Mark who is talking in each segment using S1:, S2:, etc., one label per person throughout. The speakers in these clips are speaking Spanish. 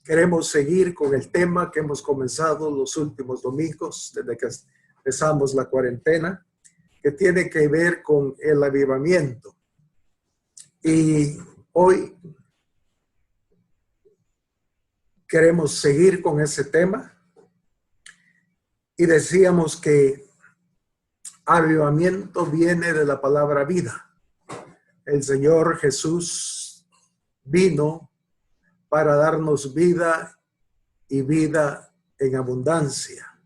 S1: Queremos seguir con el tema que hemos comenzado los últimos domingos, desde que empezamos la cuarentena, que tiene que ver con el avivamiento. Y hoy queremos seguir con ese tema. Y decíamos que avivamiento viene de la palabra vida. El Señor Jesús vino para darnos vida y vida en abundancia.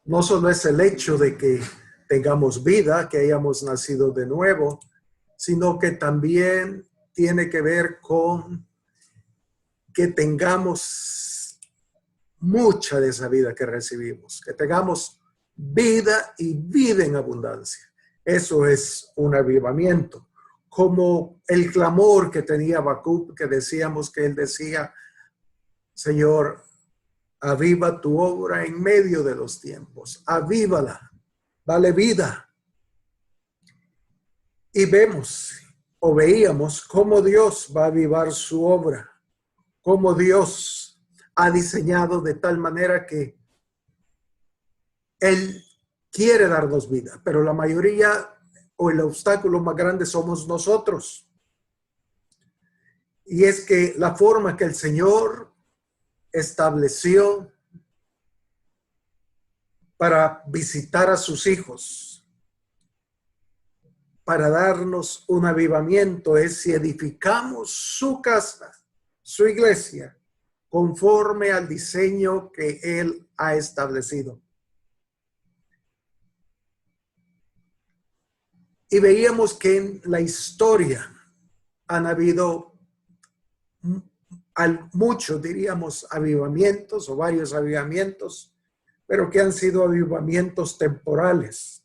S1: No solo es el hecho de que tengamos vida, que hayamos nacido de nuevo, sino que también tiene que ver con que tengamos mucha de esa vida que recibimos, que tengamos vida y vida en abundancia. Eso es un avivamiento. Como el clamor que tenía Habacuc, que decíamos que él decía, Señor, aviva tu obra en medio de los tiempos, avívala, dale vida. Y vemos o veíamos cómo Dios va a avivar su obra, cómo Dios ha diseñado de tal manera que Él quiere darnos vida, pero la mayoría o el obstáculo más grande somos nosotros. Y es que la forma que el Señor estableció para visitar a sus hijos, para darnos un avivamiento, es si edificamos su casa, su iglesia, conforme al diseño que Él ha establecido. Y veíamos que en la historia han habido muchos, diríamos, avivamientos o varios avivamientos, pero que han sido avivamientos temporales.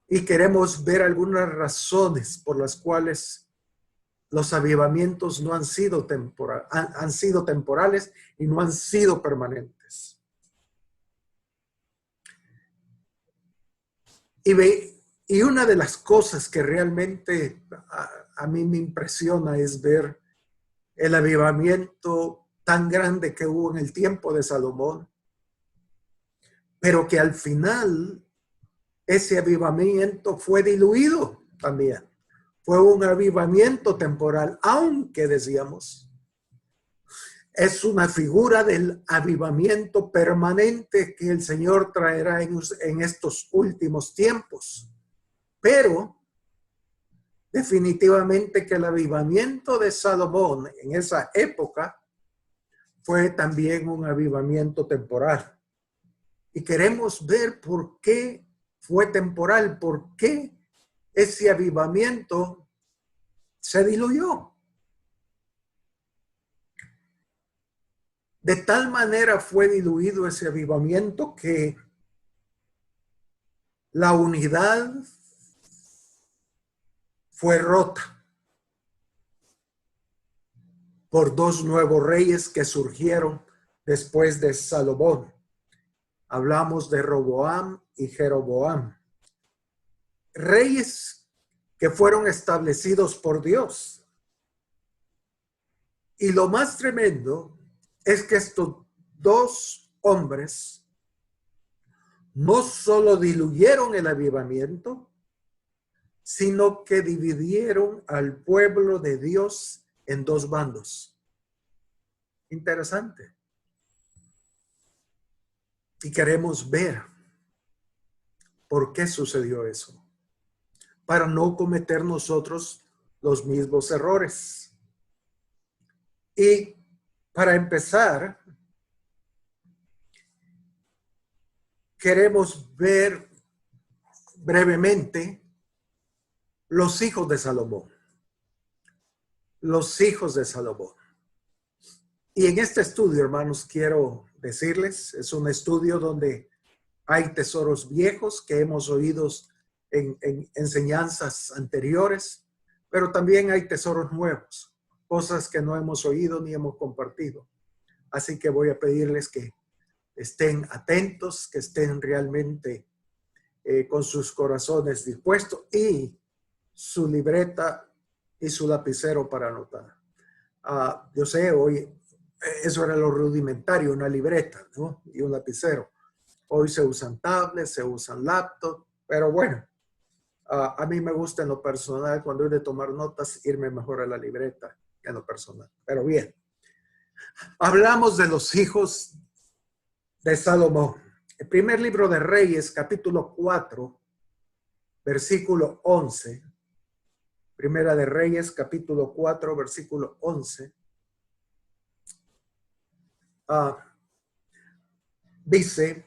S1: Y queremos ver algunas razones por las cuales los avivamientos no han sido han sido temporales y no han sido permanentes. Y una de las cosas que realmente a mí me impresiona es ver el avivamiento tan grande que hubo en el tiempo de Salomón, pero que al final ese avivamiento fue diluido también. Fue un avivamiento temporal, aunque decíamos, es una figura del avivamiento permanente que el Señor traerá en estos últimos tiempos. Pero definitivamente que el avivamiento de Salomón en esa época fue también un avivamiento temporal. Y queremos ver por qué fue temporal, por qué ese avivamiento se diluyó. De tal manera fue diluido ese avivamiento que la unidad fue rota por dos nuevos reyes que surgieron después de Salomón. Hablamos de Roboam y Jeroboam. Reyes que fueron establecidos por Dios. Y lo más tremendo es que estos dos hombres no solo diluyeron el avivamiento, sino que dividieron al pueblo de Dios en dos bandos. Interesante. Y queremos ver por qué sucedió eso, para no cometer nosotros los mismos errores. Y para empezar, queremos ver brevemente los hijos de Salomón. Los hijos de Salomón. Y en este estudio, hermanos, quiero decirles, es un estudio donde hay tesoros viejos que hemos oído en enseñanzas anteriores, pero también hay tesoros nuevos, cosas que no hemos oído ni hemos compartido. Así que voy a pedirles que estén atentos, que estén realmente con sus corazones dispuestos y su libreta y su lapicero para anotar. Yo sé, hoy eso era lo rudimentario, una libreta, ¿no? Y un lapicero. Hoy se usan tablets, se usan laptops, pero bueno, a mí me gusta en lo personal, cuando he de tomar notas, irme mejor a la libreta en lo personal. Pero bien, hablamos de los hijos de Salomón. El primer libro de Reyes, capítulo 4, versículo 11. Primera de Reyes, capítulo 4, versículo 11. Dice,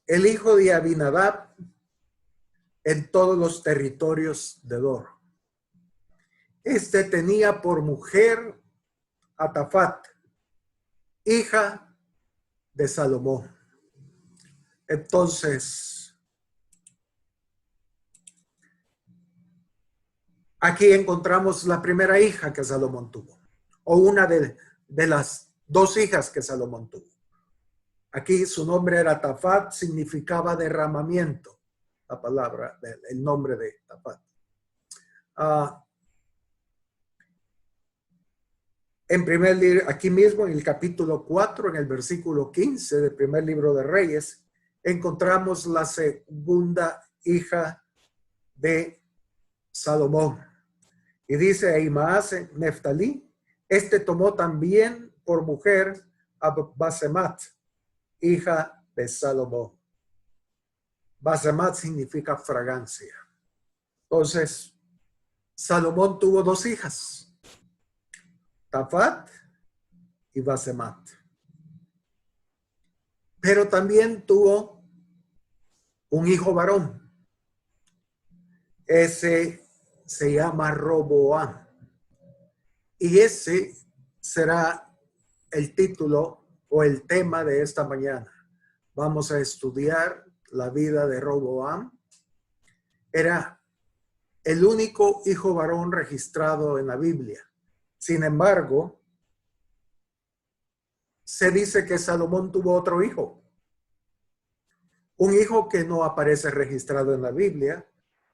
S1: el hijo de Abinadab en todos los territorios de Dor. Este tenía por mujer a Tafat, hija de Salomón. Entonces, aquí encontramos la primera hija que Salomón tuvo, o una de las dos hijas que Salomón tuvo. Aquí su nombre era Tafat, significaba derramamiento, la palabra, el nombre de Tafat. En primer libro, aquí mismo en el capítulo 4, en el versículo 15 del primer libro de Reyes, encontramos la segunda hija de Salomón. Y dice Ahimaas Neftalí, este tomó también por mujer a Basemat, hija de Salomón. Basemat significa fragancia. Entonces, Salomón tuvo dos hijas, Tafat y Basemat. Pero también tuvo un hijo varón. Ese se llama Roboam. Y ese será el título o el tema de esta mañana. Vamos a estudiar la vida de Roboam. Era el único hijo varón registrado en la Biblia. Sin embargo, se dice que Salomón tuvo otro hijo. Un hijo que no aparece registrado en la Biblia,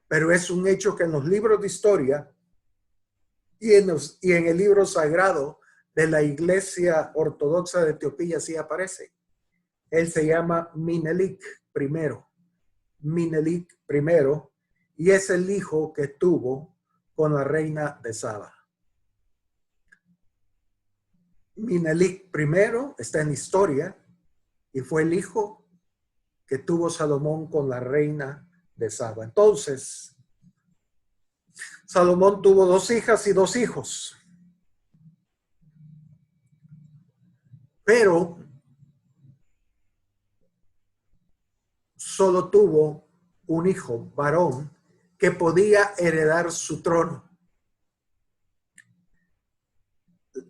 S1: pero es un hecho que en los libros de historia y en el libro sagrado de la Iglesia Ortodoxa de Etiopía sí aparece. Él se llama Menelik I. Menelik I, y es el hijo que tuvo con la reina de Saba. Menelik I está en historia y fue el hijo que tuvo Salomón con la reina de Saba. Entonces, Salomón tuvo dos hijas y dos hijos. Pero solo tuvo un hijo varón que podía heredar su trono.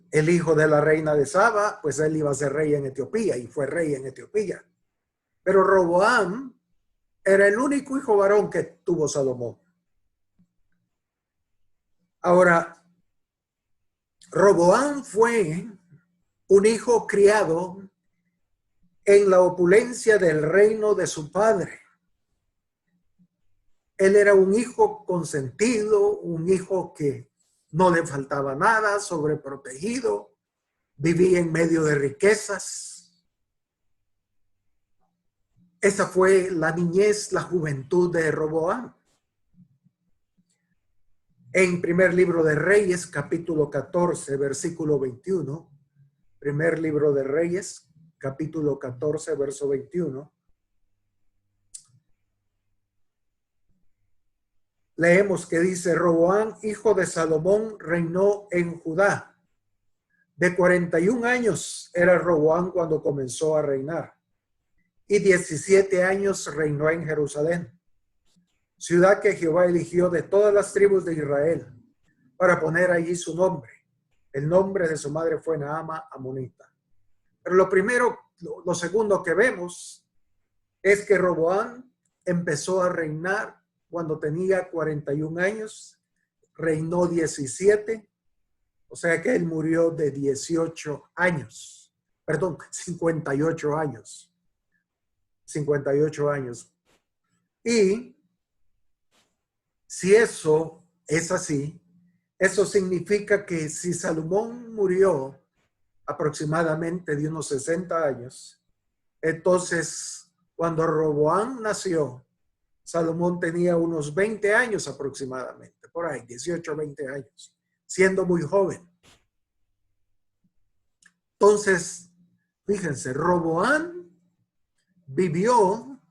S1: El hijo de la reina de Saba, pues él iba a ser rey en Etiopía y fue rey en Etiopía. Pero Roboam era el único hijo varón que tuvo Salomón. Ahora, Roboam fue un hijo criado en la opulencia del reino de su padre. Él era un hijo consentido, un hijo que no le faltaba nada, sobreprotegido, vivía en medio de riquezas. Esa fue la niñez, la juventud de Roboam. En primer libro de Reyes, capítulo 14, versículo 21. Primer libro de Reyes, capítulo 14, verso 21. Leemos que dice, Roboam, hijo de Salomón, reinó en Judá. De 41 años era Roboam cuando comenzó a reinar. Y 17 años reinó en Jerusalén, ciudad que Jehová eligió de todas las tribus de Israel, para poner allí su nombre. El nombre de su madre fue Naama Amonita. Pero lo segundo que vemos es que Roboam empezó a reinar cuando tenía 41 años, reinó 17, o sea que él murió de 18 años, perdón, 58 años. 58 años. Y si eso es así, eso significa que si Salomón murió aproximadamente de unos 60 años, entonces cuando Roboam nació, Salomón tenía unos 20 años aproximadamente, por ahí, 18 o 20 años, siendo muy joven. Entonces, fíjense, Roboam vivió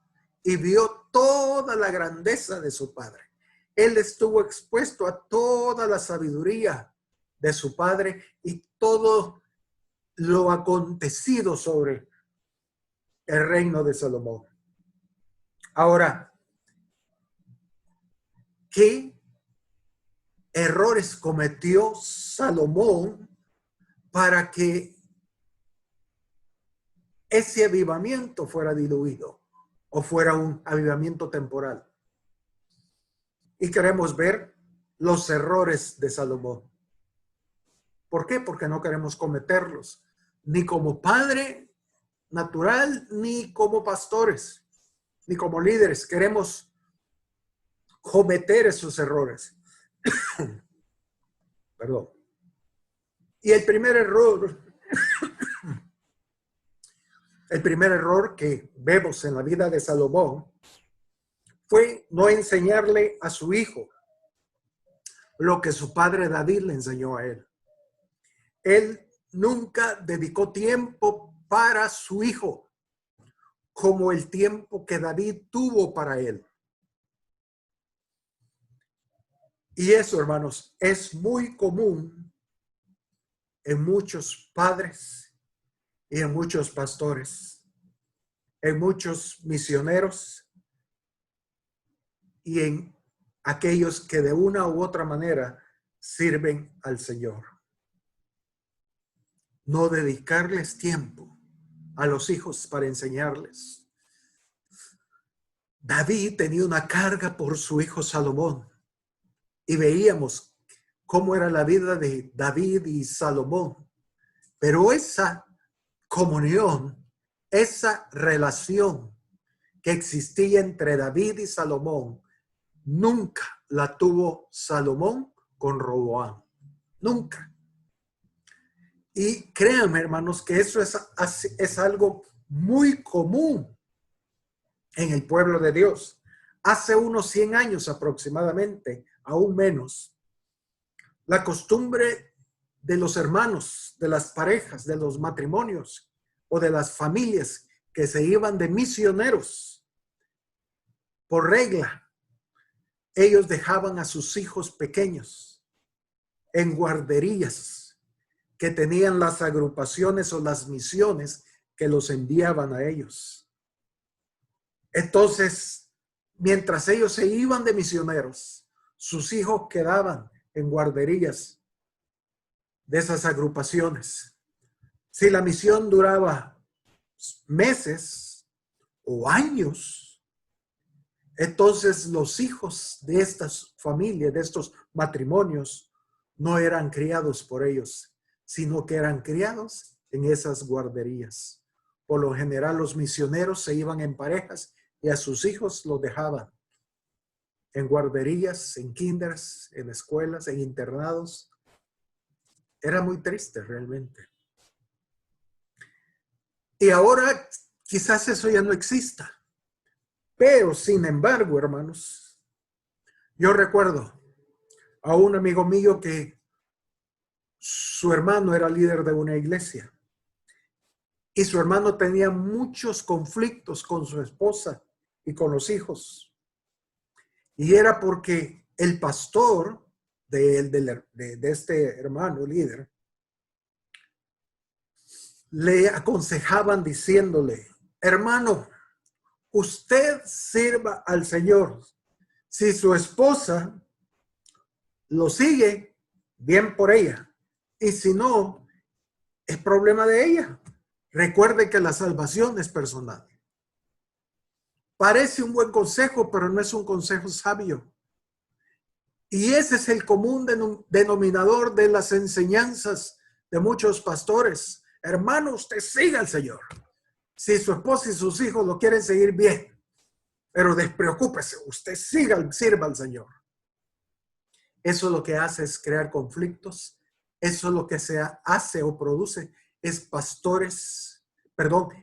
S1: y vio toda la grandeza de su padre. Él estuvo expuesto a toda la sabiduría de su padre y todo lo acontecido sobre el reino de Salomón. Ahora, ¿qué errores cometió Salomón para que ese avivamiento fuera diluido o fuera un avivamiento temporal? Y queremos ver los errores de Salomón. ¿Por qué? Porque no queremos cometerlos, ni como padre natural, ni como pastores, ni como líderes. Queremos cometer esos errores. Perdón. Y el primer error que vemos en la vida de Salomón fue no enseñarle a su hijo lo que su padre David le enseñó a él. Él nunca dedicó tiempo para su hijo como el tiempo que David tuvo para él. Y eso, hermanos, es muy común en muchos padres y en muchos pastores, en muchos misioneros y en aquellos que de una u otra manera sirven al Señor. No dedicarles tiempo a los hijos para enseñarles. David tenía una carga por su hijo Salomón y veíamos cómo era la vida de David y Salomón. Pero esa comunión, esa relación que existía entre David y Salomón, nunca la tuvo Salomón con Roboam. Nunca. Y créanme, hermanos, que eso es algo muy común en el pueblo de Dios. Hace unos 100 años aproximadamente, aún menos, la costumbre de los hermanos, de las parejas, de los matrimonios o de las familias que se iban de misioneros, por regla, ellos dejaban a sus hijos pequeños en guarderías que tenían las agrupaciones o las misiones que los enviaban a ellos. Entonces, mientras ellos se iban de misioneros, sus hijos quedaban en guarderías de esas agrupaciones. Si la misión duraba meses o años, entonces los hijos de estas familias, de estos matrimonios, no eran criados por ellos, sino que eran criados en esas guarderías. Por lo general, los misioneros se iban en parejas y a sus hijos los dejaban en guarderías, en kinders, en escuelas, en internados. Era muy triste realmente. Y ahora quizás eso ya no exista. Pero, sin embargo, hermanos, yo recuerdo a un amigo mío que su hermano era líder de una iglesia y su hermano tenía muchos conflictos con su esposa y con los hijos. Y era porque el pastor de este hermano líder le aconsejaban diciéndole: hermano, usted sirva al Señor. Si su esposa lo sigue, bien por ella. Y si no, es problema de ella. Recuerde que la salvación es personal. Parece un buen consejo, pero no es un consejo sabio. Y ese es el común denominador de las enseñanzas de muchos pastores. Hermano, usted siga al Señor. Si su esposa y sus hijos lo quieren seguir, bien. Pero despreocúpese, usted sirva al Señor. Eso lo que hace es crear conflictos. Eso lo que se hace o produce es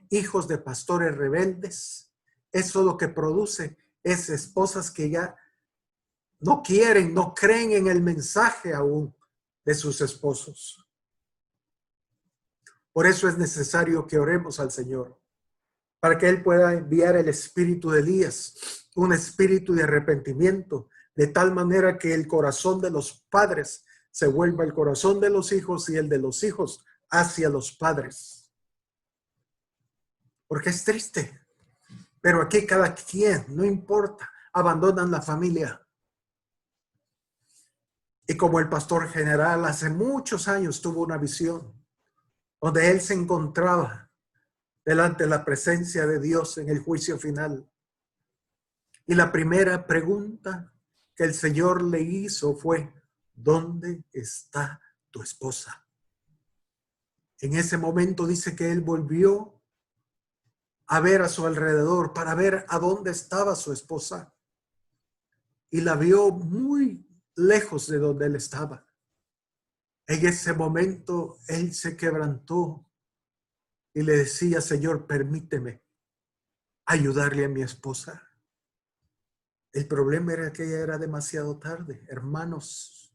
S1: hijos de pastores rebeldes. Eso lo que produce es esposas que ya no quieren, no creen en el mensaje aún de sus esposos. Por eso es necesario que oremos al Señor, para que Él pueda enviar el espíritu de Elías, un espíritu de arrepentimiento, de tal manera que el corazón de los padres se vuelva el corazón de los hijos y el de los hijos hacia los padres. Porque es triste, pero aquí cada quien, no importa, abandonan la familia. Y como el pastor general hace muchos años tuvo una visión donde él se encontraba delante de la presencia de Dios en el juicio final. Y la primera pregunta que el Señor le hizo fue, ¿dónde está tu esposa? En ese momento dice que él volvió a ver a su alrededor para ver a dónde estaba su esposa. Y la vio muy lejos de donde él estaba. En ese momento él se quebrantó y le decía, Señor, permíteme ayudarle a mi esposa. El problema era que ya era demasiado tarde. Hermanos,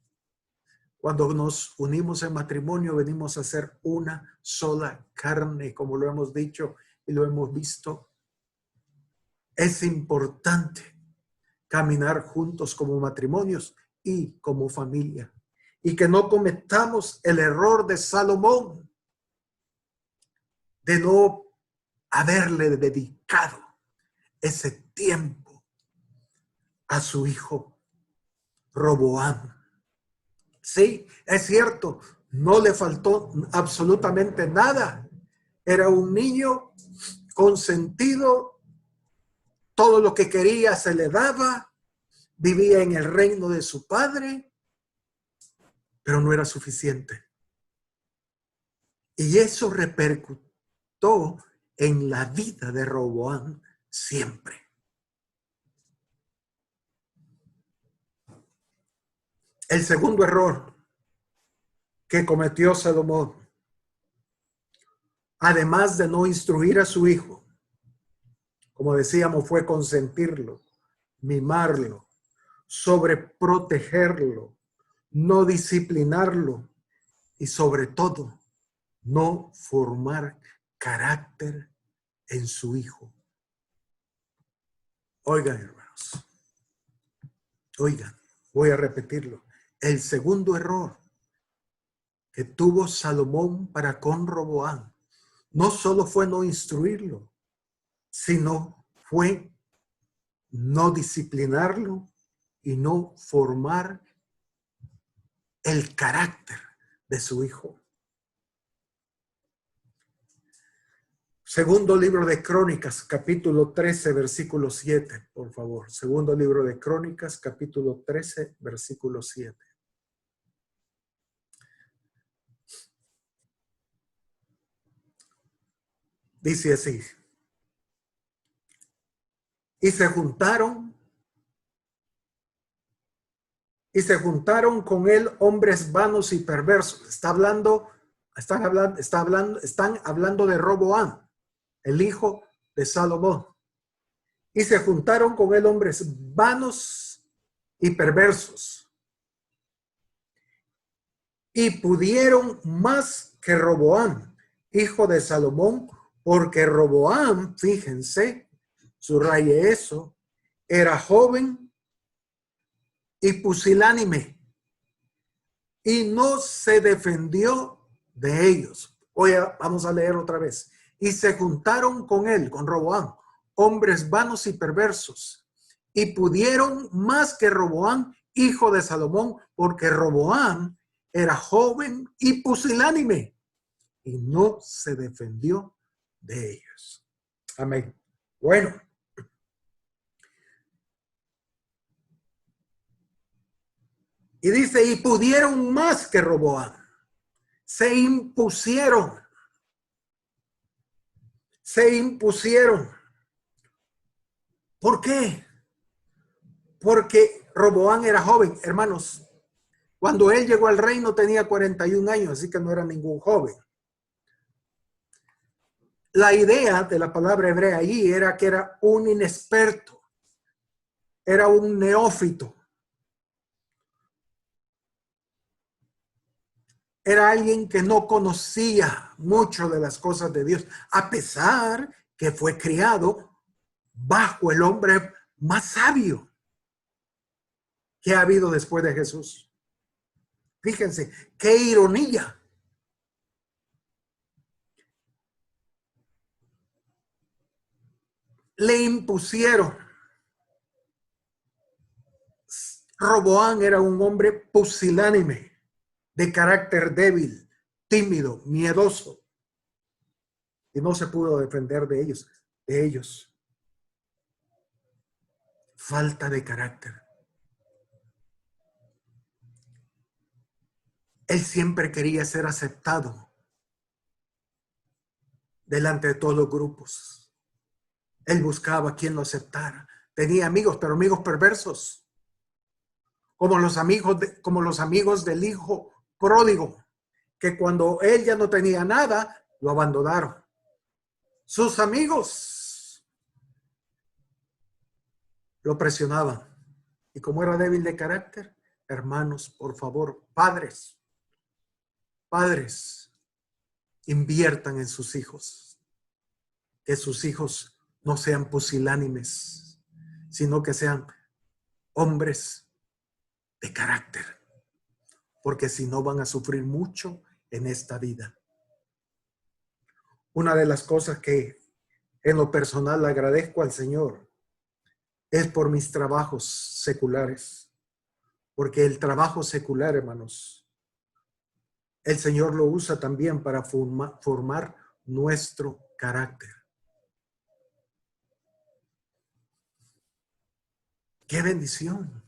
S1: cuando nos unimos en matrimonio, venimos a ser una sola carne, como lo hemos dicho y lo hemos visto. Es importante caminar juntos como matrimonios y como familia. Y que no cometamos el error de Salomón de no haberle dedicado ese tiempo a su hijo Roboam. Sí, es cierto, no le faltó absolutamente nada. Era un niño consentido, todo lo que quería se le daba, vivía en el reino de su padre, pero no era suficiente. Y eso repercutió en la vida de Roboam siempre. El segundo error que cometió Salomón, además de no instruir a su hijo, como decíamos, fue consentirlo, mimarlo, sobreprotegerlo, no disciplinarlo y sobre todo no formar carácter en su hijo. Oigan, hermanos, oigan, voy a repetirlo. El segundo error que tuvo Salomón para con Roboam no solo fue no instruirlo, sino fue no disciplinarlo y no formar el carácter de su hijo. Segundo libro de Crónicas, capítulo 13, versículo 7, por favor. Segundo libro de Crónicas, capítulo 13, versículo 7. Dice así. Y se juntaron con él hombres vanos y perversos. Están hablando de Roboam, el hijo de Salomón. Y se juntaron con él hombres vanos y perversos. Y pudieron más que Roboam, hijo de Salomón, porque Roboam, fíjense, subraye eso, era joven y pusilánime y no se defendió de ellos. Hoy vamos a leer otra vez. Y se juntaron con él, con Roboam, hombres vanos y perversos, y pudieron más que Roboam, hijo de Salomón, porque Roboam era joven y pusilánime y no se defendió de ellos. Amén. Bueno. Y dice, y pudieron más que Roboam. Se impusieron. Se impusieron. ¿Por qué? Porque Roboam era joven. Hermanos, Cuando él llegó al reino tenía 41 años, así que no era ningún joven. La idea de la palabra hebrea allí era que era un inexperto, era un neófito. Era alguien que no conocía mucho de las cosas de Dios, a pesar que fue criado bajo el hombre más sabio que ha habido después de Jesús. Fíjense, qué ironía. Le impusieron. Roboán era un hombre pusilánime, de carácter débil, tímido, miedoso. Y no se pudo defender de ellos. Falta de carácter. Él siempre quería ser aceptado delante de todos los grupos. Él buscaba a quien lo aceptara. Tenía amigos, pero amigos perversos. Como los amigos del hijo pródigo, que cuando él ya no tenía nada, lo abandonaron. Sus amigos lo presionaban. Y como era débil de carácter, hermanos, por favor, padres, inviertan en sus hijos. Que sus hijos no sean pusilánimes, sino que sean hombres de carácter, porque si no van a sufrir mucho en esta vida. Una de las cosas que en lo personal agradezco al Señor es por mis trabajos seculares, porque el trabajo secular, hermanos, el Señor lo usa también para formar nuestro carácter. ¡Qué bendición!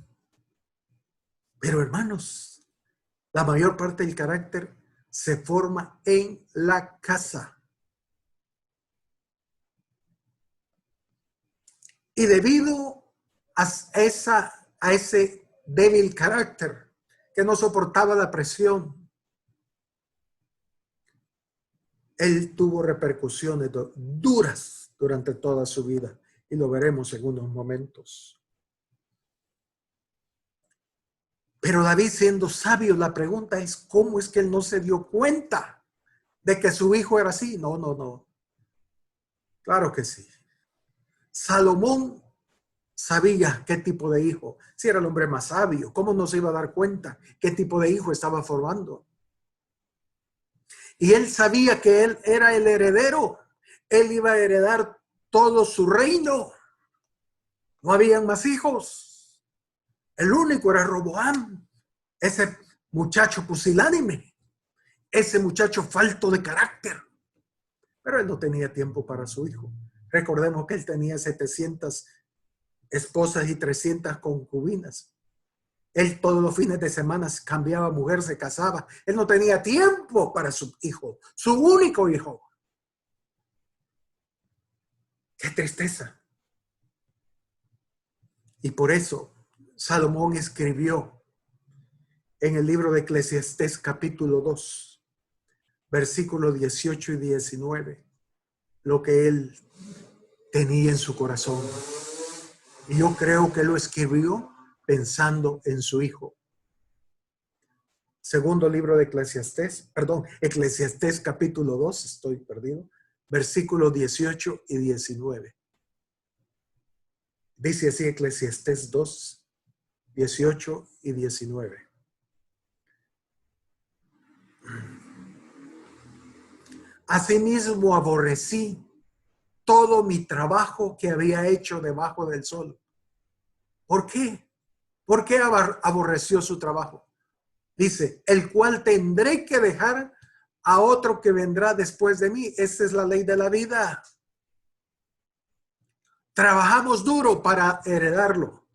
S1: Pero hermanos, la mayor parte del carácter se forma en la casa. Y debido a ese débil carácter que no soportaba la presión, él tuvo repercusiones duras durante toda su vida. Y lo veremos en unos momentos. Pero David, siendo sabio, la pregunta es, ¿cómo es que él no se dio cuenta de que su hijo era así? No. Claro que sí. Salomón sabía qué tipo de hijo. Si era el hombre más sabio, ¿cómo no se iba a dar cuenta qué tipo de hijo estaba formando? Y él sabía que él era el heredero. Él iba a heredar todo su reino. No habían más hijos. El único era Roboam, ese muchacho pusilánime, ese muchacho falto de carácter. Pero él no tenía tiempo para su hijo. Recordemos que él tenía 700 esposas y 300 concubinas. Él todos los fines de semana cambiaba mujer, se casaba. Él no tenía tiempo para su hijo, su único hijo. ¡Qué tristeza! Y por eso Salomón escribió en el libro de Eclesiastés capítulo 2, versículos 18 y 19, lo que él tenía en su corazón. Y yo creo que lo escribió pensando en su hijo. Segundo libro de Eclesiastés capítulo 2, estoy perdido, versículos 18 y 19. Dice así Eclesiastés 2, 18 y 19. Asimismo aborrecí todo mi trabajo que había hecho debajo del sol. ¿Por qué? ¿Por qué aborreció su trabajo? Dice, el cual tendré que dejar a otro que vendrá después de mí. Esa es la ley de la vida. Trabajamos duro para heredarlo,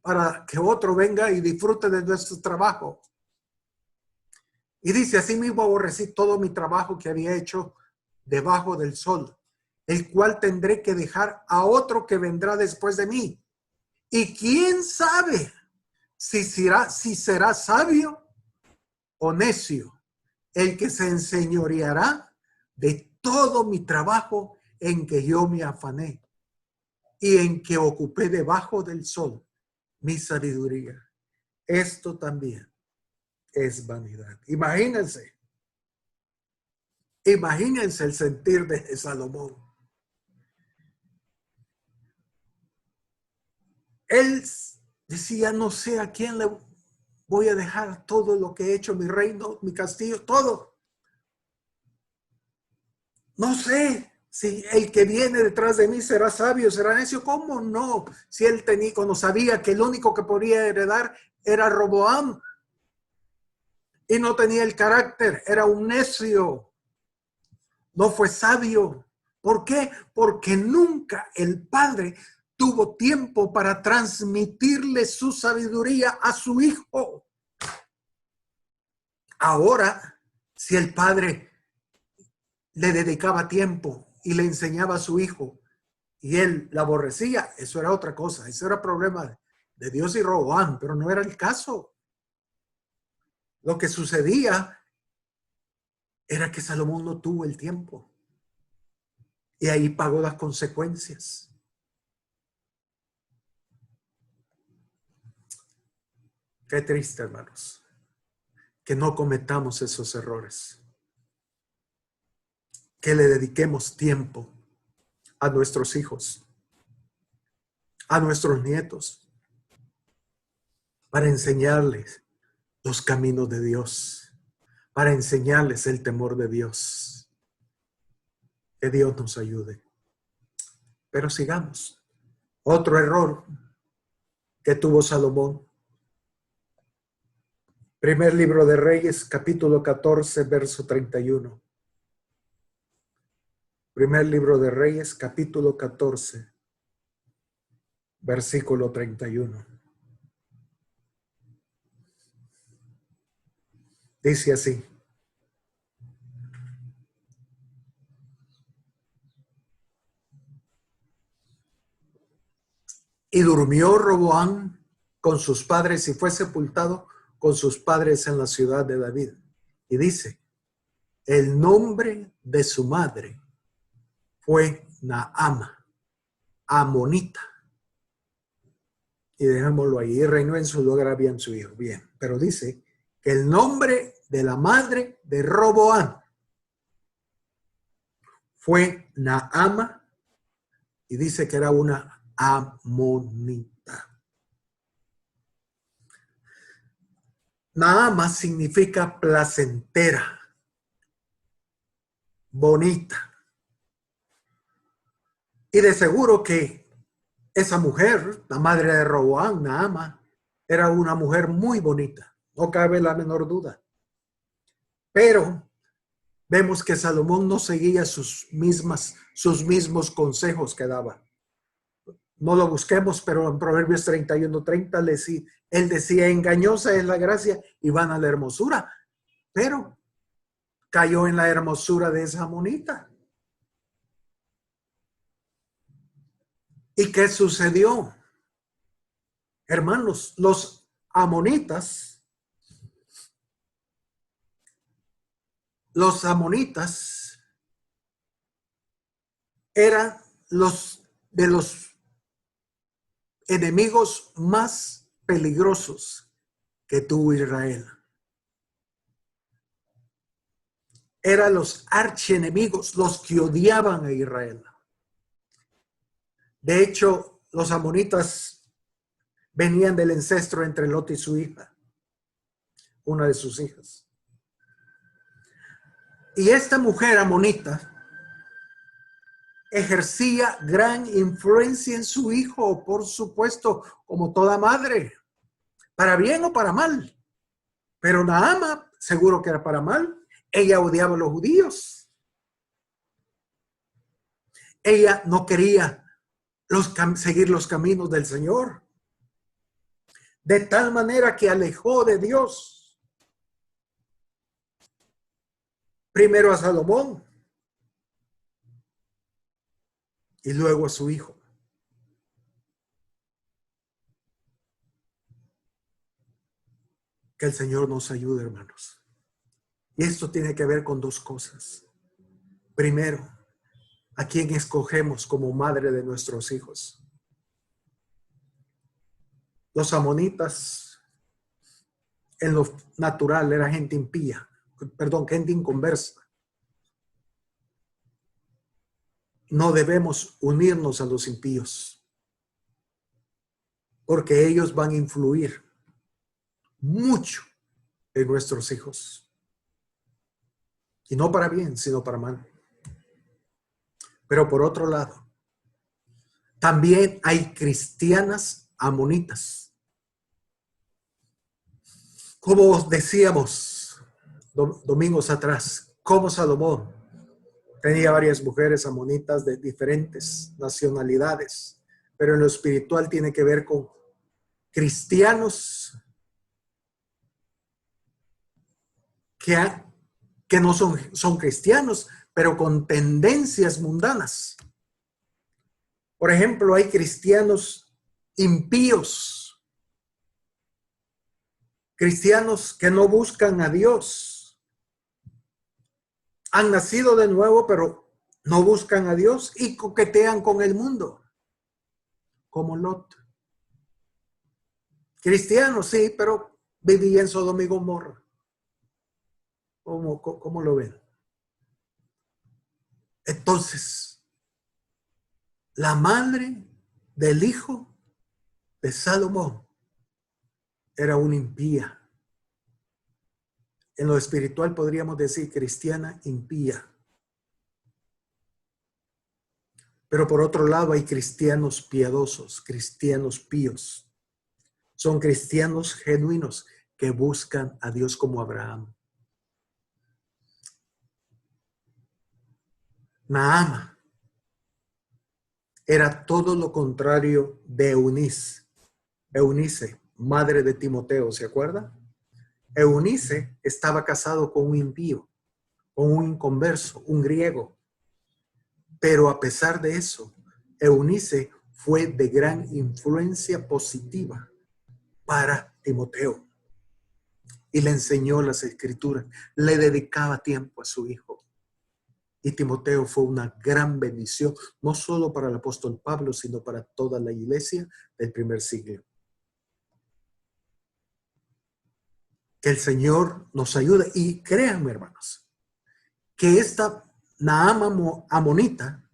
S1: para que otro venga y disfrute de nuestro trabajo. Y dice, así mismo aborrecí todo mi trabajo que había hecho debajo del sol, el cual tendré que dejar a otro que vendrá después de mí. Y quién sabe si será sabio o necio, el que se enseñoreará de todo mi trabajo en que yo me afané y en que ocupé debajo del sol mi sabiduría. Esto también es vanidad. Imagínense el sentir de Salomón. Él decía, no sé a quién le voy a dejar todo lo que he hecho, mi reino, mi castillo, todo. No sé si el que viene detrás de mí será sabio, será necio. ¿Cómo no? Si él tenía, cuando sabía que el único que podía heredar era Roboam y no tenía el carácter, era un necio, no fue sabio. ¿Por qué? Porque nunca el padre tuvo tiempo para transmitirle su sabiduría a su hijo. Ahora, si el padre le dedicaba tiempo y le enseñaba a su hijo y él la aborrecía, eso era otra cosa, eso era problema de Dios y Roboam, pero no era el caso. Lo que sucedía era que Salomón no tuvo el tiempo y ahí pagó las consecuencias. Qué triste, hermanos, que no cometamos esos errores, que le dediquemos tiempo a nuestros hijos, a nuestros nietos, para enseñarles los caminos de Dios, para enseñarles el temor de Dios. Que Dios nos ayude. Pero sigamos. Otro error que tuvo Salomón. Primer libro de Reyes, capítulo 14, verso 31. Primer libro de Reyes, capítulo 14, versículo 31. Dice así. Y durmió Roboam con sus padres y fue sepultado con sus padres en la ciudad de David. Y dice, el nombre de su madre fue Naama, amonita. Y dejémoslo ahí, reinó en su lugar habían su hijo. Bien, pero dice que el nombre de la madre de Roboam fue Naama y dice que era una amonita. Naama significa placentera, bonita. Y de seguro que esa mujer, la madre de Roboam, Naama, era una mujer muy bonita. No cabe la menor duda. Pero vemos que Salomón no seguía sus mismos consejos que daba. No lo busquemos, pero en Proverbios 31:30 él decía, engañosa es la gracia y vana la hermosura. Pero cayó en la hermosura de esa amonita. ¿Y qué sucedió? Hermanos, los amonitas eran los enemigos más peligrosos que tuvo Israel. Eran los archienemigos, los que odiaban a Israel. De hecho, los amonitas venían del ancestro entre Lot y su hija, una de sus hijas. Y esta mujer amonita ejercía gran influencia en su hijo, por supuesto, como toda madre, para bien o para mal. Pero Naama, seguro que era para mal. Ella odiaba a los judíos. Ella no quería seguir los caminos del Señor. De tal manera que alejó de Dios. Primero a Salomón. Y luego a su hijo. Que el Señor nos ayude, hermanos. Y esto tiene que ver con dos cosas. Primero, ¿a quién escogemos como madre de nuestros hijos? Los amonitas, en lo natural, era gente impía, gente inconversa. No debemos unirnos a los impíos, porque ellos van a influir mucho en nuestros hijos. Y no para bien, sino para mal. Pero por otro lado, también hay cristianas amonitas. Como decíamos domingos atrás, como Salomón tenía varias mujeres amonitas de diferentes nacionalidades, pero en lo espiritual tiene que ver con cristianos que no son cristianos, pero con tendencias mundanas. Por ejemplo, hay cristianos impíos, cristianos que no buscan a Dios. Han nacido de nuevo, pero no buscan a Dios y coquetean con el mundo, como Lot. Cristiano, sí, pero vivía en Sodoma y Gomorra. ¿Cómo lo ven? Entonces, la madre del hijo de Salomón era una impía. En lo espiritual podríamos decir cristiana impía. Pero por otro lado hay cristianos piadosos, cristianos píos. Son cristianos genuinos que buscan a Dios como Abraham. Naama era todo lo contrario de Eunice, madre de Timoteo, ¿se acuerda? Eunice estaba casado con un impío, con un inconverso, un griego. Pero a pesar de eso, Eunice fue de gran influencia positiva para Timoteo y le enseñó las escrituras, le dedicaba tiempo a su hijo. Y Timoteo fue una gran bendición, no solo para el apóstol Pablo, sino para toda la iglesia del primer siglo. Que el Señor nos ayude y créanme, hermanos, que esta Naama amonita,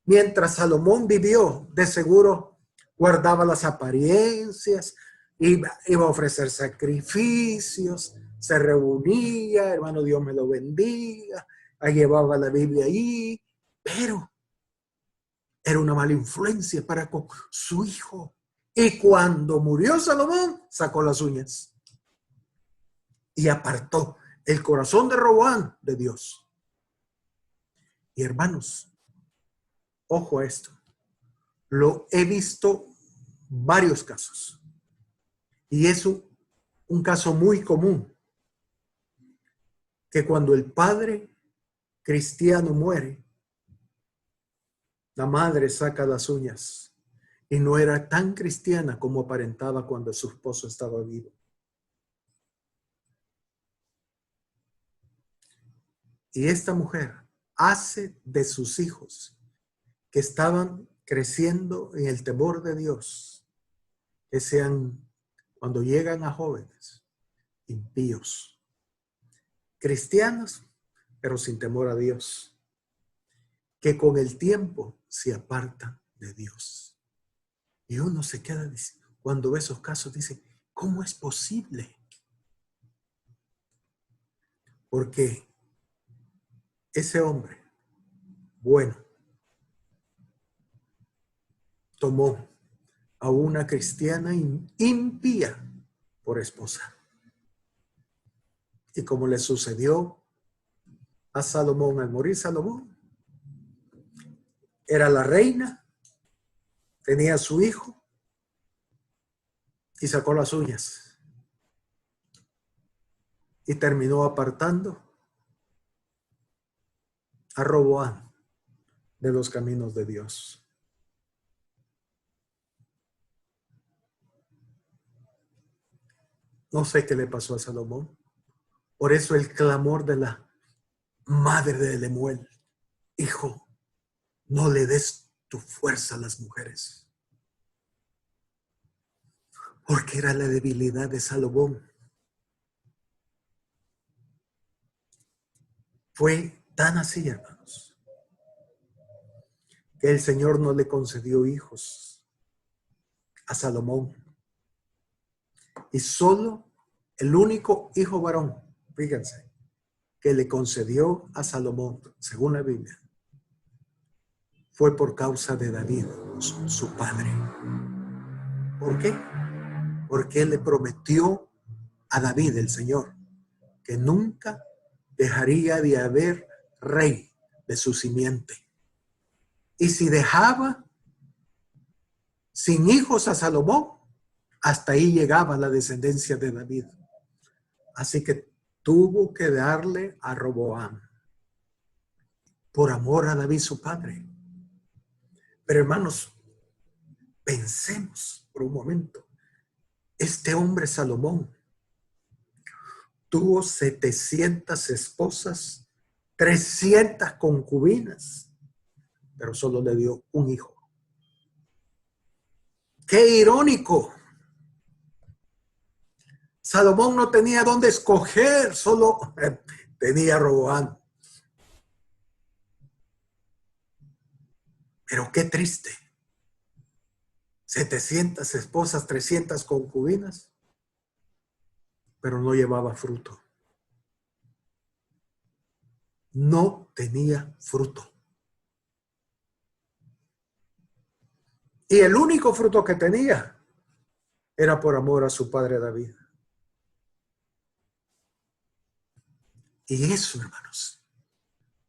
S1: mientras Salomón vivió, de seguro guardaba las apariencias, iba a ofrecer sacrificios, se reunía, hermano, Dios me lo bendiga, llevaba la Biblia ahí, pero era una mala influencia para con su hijo. Y cuando murió Salomón, sacó las uñas y apartó el corazón de Roboam de Dios. Y hermanos, ojo a esto. Lo he visto varios casos. Y es un caso muy común. Que cuando el padre cristiano muere, la madre saca las uñas. Y no era tan cristiana como aparentaba cuando su esposo estaba vivo. Y esta mujer hace de sus hijos que estaban creciendo en el temor de Dios, que sean, cuando llegan a jóvenes, impíos, cristianos, pero sin temor a Dios, que con el tiempo se apartan de Dios. Y uno se queda, cuando ve esos casos, dice, ¿cómo es posible? Porque ese hombre, bueno, tomó a una cristiana impía por esposa. Y como le sucedió a Salomón al morir Salomón, era la reina, tenía a su hijo y sacó las uñas y terminó apartando a Roboam de los caminos de Dios. No sé qué le pasó a Salomón. Por eso el clamor de la madre de Lemuel: hijo, no le des tu fuerza a las mujeres. Porque era la debilidad de Salomón. Fue tan así, hermanos, que el Señor no le concedió hijos a Salomón. Y solo el único hijo varón, fíjense, que le concedió a Salomón, según la Biblia, fue por causa de David, su padre. ¿Por qué? Porque él le prometió a David, el Señor, que nunca dejaría de haber rey de su simiente. Y si dejaba sin hijos a Salomón, hasta ahí llegaba la descendencia de David. Así que tuvo que darle a Roboam por amor a David, su padre. Pero hermanos, pensemos por un momento. Este hombre Salomón tuvo 700 esposas, 300 concubinas, pero solo le dio un hijo. ¡Qué irónico! Salomón no tenía dónde escoger, solo tenía a Roboam. Pero qué triste. 700 esposas, 300 concubinas, pero no llevaba fruto. No tenía fruto. Y el único fruto que tenía era por amor a su padre David. Y eso, hermanos,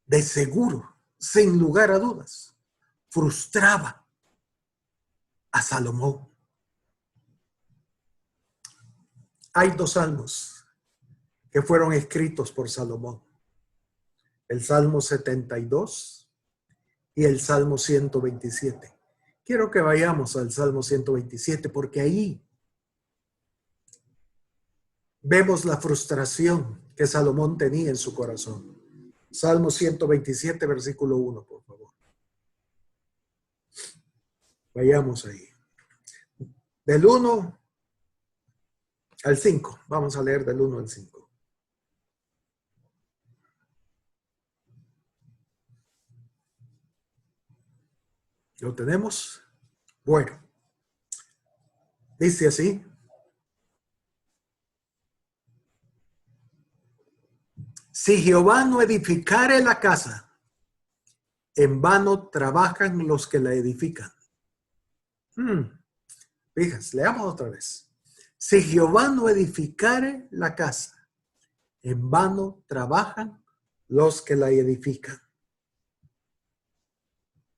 S1: de seguro, sin lugar a dudas, frustraba a Salomón. Hay 2 salmos que fueron escritos por Salomón: el Salmo 72 y el Salmo 127. Quiero que vayamos al Salmo 127 porque ahí vemos la frustración que Salomón tenía en su corazón. Salmo 127, versículo 1, por favor. Vayamos ahí. Del 1 al 5. Vamos a leer del 1 al 5. ¿Lo tenemos? Bueno. Dice así: si Jehová no edificare la casa, en vano trabajan los que la edifican. Fíjense, leamos otra vez. Si Jehová no edificare la casa, en vano trabajan los que la edifican.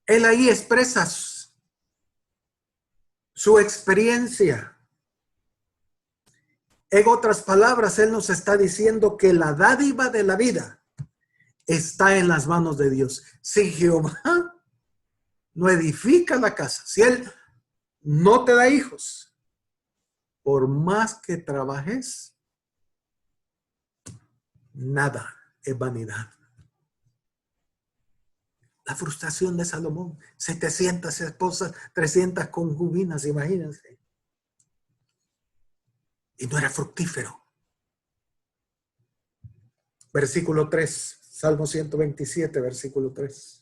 S1: Él ahí expresa su experiencia. En otras palabras, él nos está diciendo que la dádiva de la vida está en las manos de Dios. Si Jehová no edifica la casa, si él no te da hijos, por más que trabajes, nada, es vanidad. La frustración de Salomón: 700 esposas, 300 concubinas, imagínense. Y no era fructífero. Versículo 3, Salmo 127, versículo 3.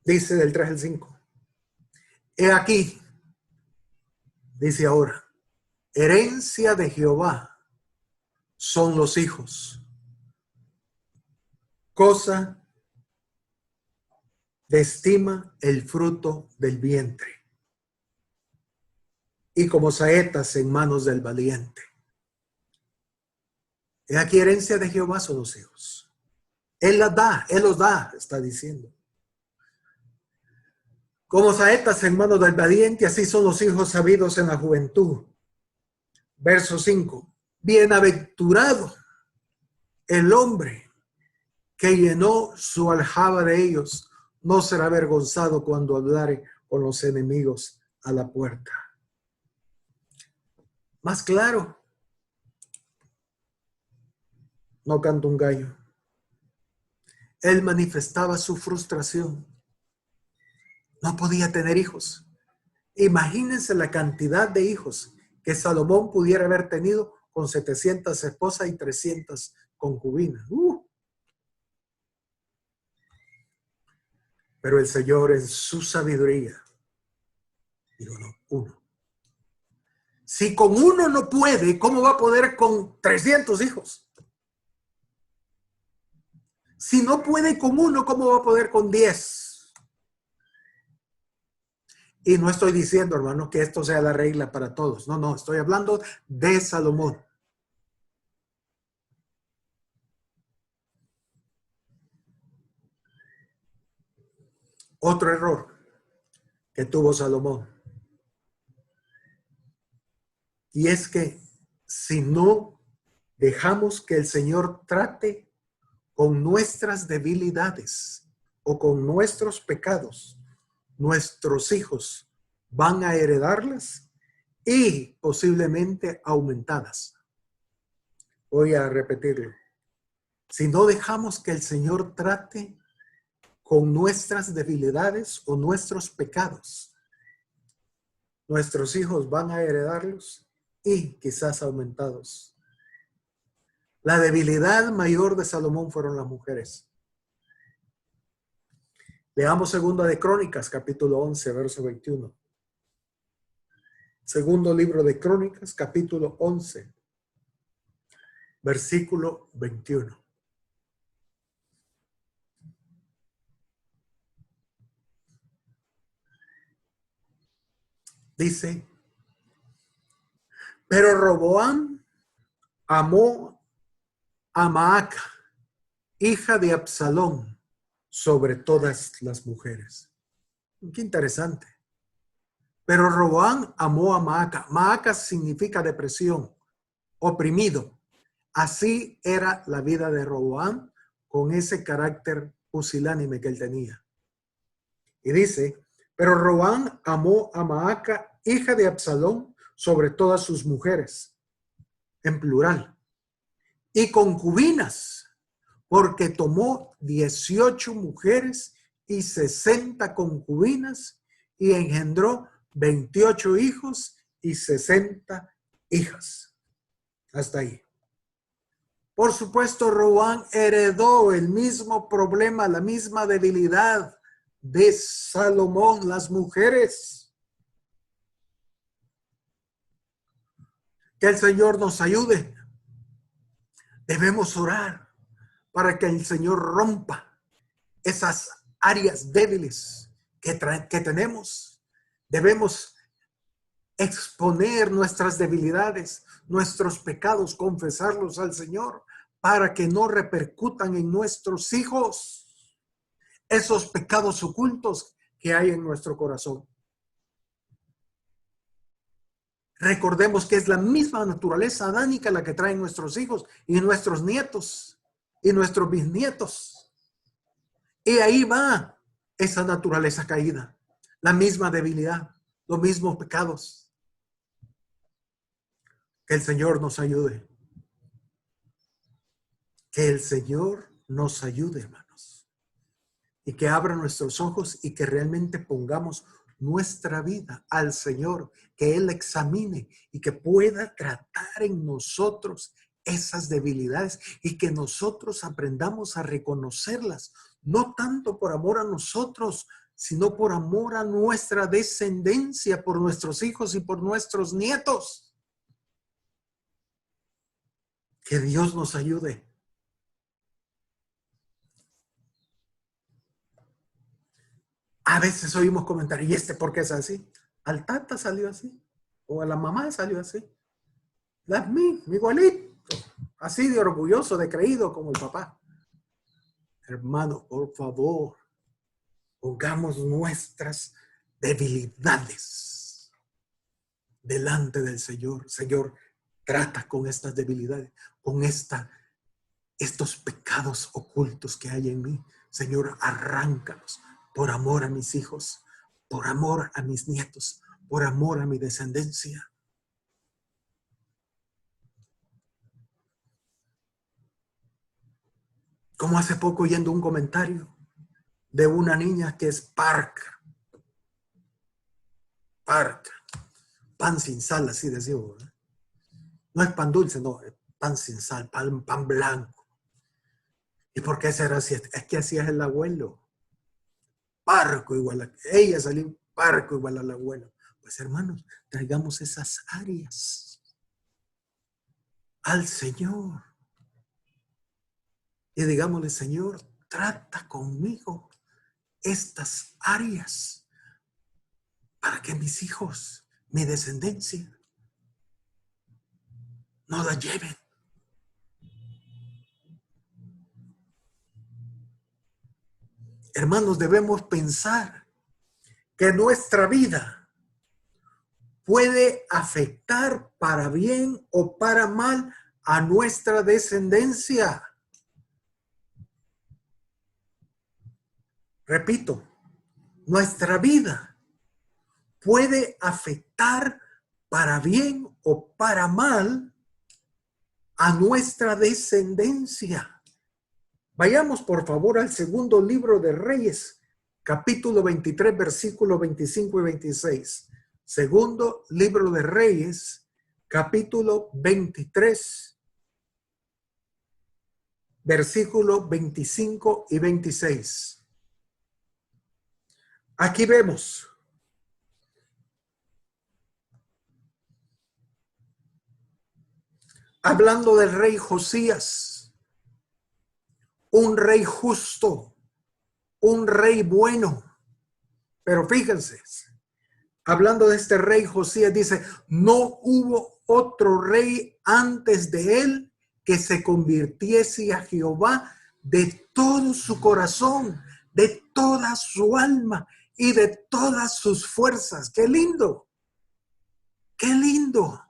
S1: Dice del 3 al 5. He aquí, dice ahora, herencia de Jehová son los hijos, cosa de estima el fruto del vientre, y como saetas en manos del valiente. He aquí, herencia de Jehová son los hijos. Él las da, Él los da, está diciendo. Como saetas en manos del valiente, así son los hijos sabidos en la juventud. Verso 5. Bienaventurado el hombre que llenó su aljaba de ellos, no será avergonzado cuando hablare con los enemigos a la puerta. Más claro, no canta un gallo. Él manifestaba su frustración. No podía tener hijos. Imagínense la cantidad de hijos que Salomón pudiera haber tenido con 700 esposas y 300 concubinas. Pero el Señor en su sabiduría dijo, no, uno. Si con uno no puede, ¿cómo va a poder con 300 hijos? Si no puede con uno, ¿cómo va a poder con 10? Y no estoy diciendo, hermano, que esto sea la regla para todos. No, no, estoy hablando de Salomón. Otro error que tuvo Salomón. Y es que si no dejamos que el Señor trate con nuestras debilidades o con nuestros pecados, nuestros hijos van a heredarlas y posiblemente aumentadas. Voy a repetirlo. Si no dejamos que el Señor trate con nuestras debilidades o nuestros pecados, nuestros hijos van a heredarlos y quizás aumentados. La debilidad mayor de Salomón fueron las mujeres. Leamos Segunda de Crónicas, capítulo 11, verso 21. Segundo libro de Crónicas, capítulo 11, versículo 21. Dice, pero Roboam amó a Maaca, hija de Absalón, sobre todas las mujeres. Qué interesante. Pero Roboam amó a Maaca. Maaca significa depresión, oprimido. Así era la vida de Roboam con ese carácter pusilánime que él tenía. Y dice, pero Roboam amó a Maaca, hija de Absalón, sobre todas sus mujeres, en plural, y concubinas, porque tomó 18 mujeres y 60 concubinas y engendró 28 hijos y 60 hijas. Hasta ahí. Por supuesto, Roboam heredó el mismo problema, la misma debilidad de Salomón, las mujeres. Que el Señor nos ayude. Debemos orar para que el Señor rompa esas áreas débiles que tenemos. Debemos exponer nuestras debilidades, nuestros pecados, confesarlos al Señor para que no repercutan en nuestros hijos esos pecados ocultos que hay en nuestro corazón. Recordemos que es la misma naturaleza adánica la que traen nuestros hijos y nuestros nietos y nuestros bisnietos. Y ahí va esa naturaleza caída, la misma debilidad, los mismos pecados. Que el Señor nos ayude. Que el Señor nos ayude, hermanos. Y que abra nuestros ojos y que realmente pongamos nuestra vida al Señor, que Él examine y que pueda tratar en nosotros esas debilidades y que nosotros aprendamos a reconocerlas, no tanto por amor a nosotros, sino por amor a nuestra descendencia, por nuestros hijos y por nuestros nietos. Que Dios nos ayude. A veces oímos comentarios, ¿y este por qué es así? Al tata salió así, o a la mamá salió así. Mi igualito, así de orgulloso, de creído como el papá. Hermano, por favor, pongamos nuestras debilidades delante del Señor. Señor, trata con estas debilidades, con estos pecados ocultos que hay en mí. Señor, arráncalos por amor a mis hijos, por amor a mis nietos, por amor a mi descendencia. Como hace poco oyendo un comentario de una niña que es Park, pan sin sal, así decimos, ¿verdad? No es pan dulce, no, es pan sin sal, pan blanco. ¿Y por qué será así? Es que así es el abuelo. Parco igual a ella salió parco igual al abuelo. Pues hermanos, traigamos esas áreas al Señor. Y digámosle, Señor, trata conmigo estas áreas para que mis hijos, mi descendencia, no la lleven. Hermanos, debemos pensar que nuestra vida puede afectar para bien o para mal a nuestra descendencia. Repito, nuestra vida puede afectar para bien o para mal a nuestra descendencia. Vayamos por favor al segundo libro de Reyes, capítulo 23, versículos 25 y 26. Segundo libro de Reyes, capítulo 23, versículos 25 y 26. Aquí vemos hablando del rey Josías, un rey justo, un rey bueno. Pero fíjense, hablando de este rey Josías, dice, no hubo otro rey antes de él que se convirtiese a Jehová de todo su corazón, de toda su alma y de todas sus fuerzas. ¡Qué lindo! ¡Qué lindo!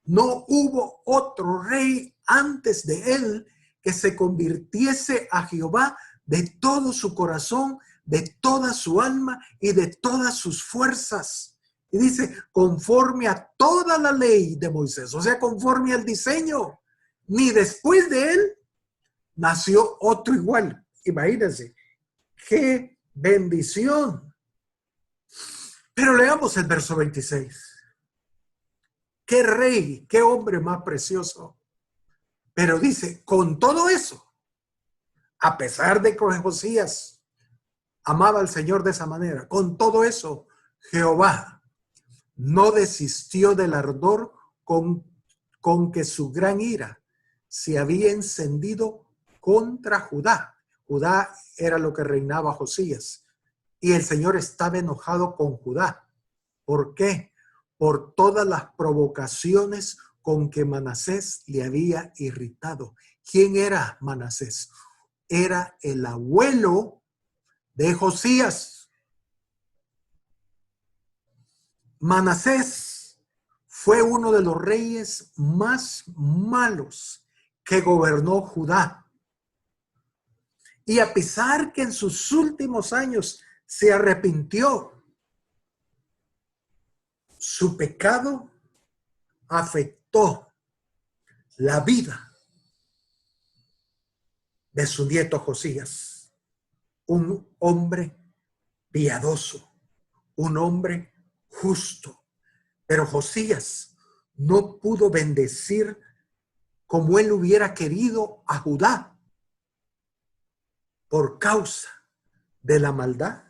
S1: No hubo otro rey antes de él que se convirtiese a Jehová de todo su corazón, de toda su alma y de todas sus fuerzas. Y dice, conforme a toda la ley de Moisés, o sea, conforme al diseño. Ni después de él nació otro igual. Imagínense, qué bendición. Pero leamos el verso 26. Qué rey, qué hombre más precioso. Pero dice, con todo eso, a pesar de que Josías amaba al Señor de esa manera, con todo eso, Jehová no desistió del ardor con que su gran ira se había encendido contra Judá. Judá era lo que reinaba Josías. Y el Señor estaba enojado con Judá. ¿Por qué? Por todas las provocaciones con que Manasés le había irritado. ¿Quién era Manasés? Era el abuelo de Josías. Manasés fue uno de los reyes más malos que gobernó Judá. Y a pesar que en sus últimos años se arrepintió, su pecado afectó la vida de su nieto Josías, un hombre piadoso, un hombre justo. Pero Josías no pudo bendecir como él hubiera querido a Judá por causa de la maldad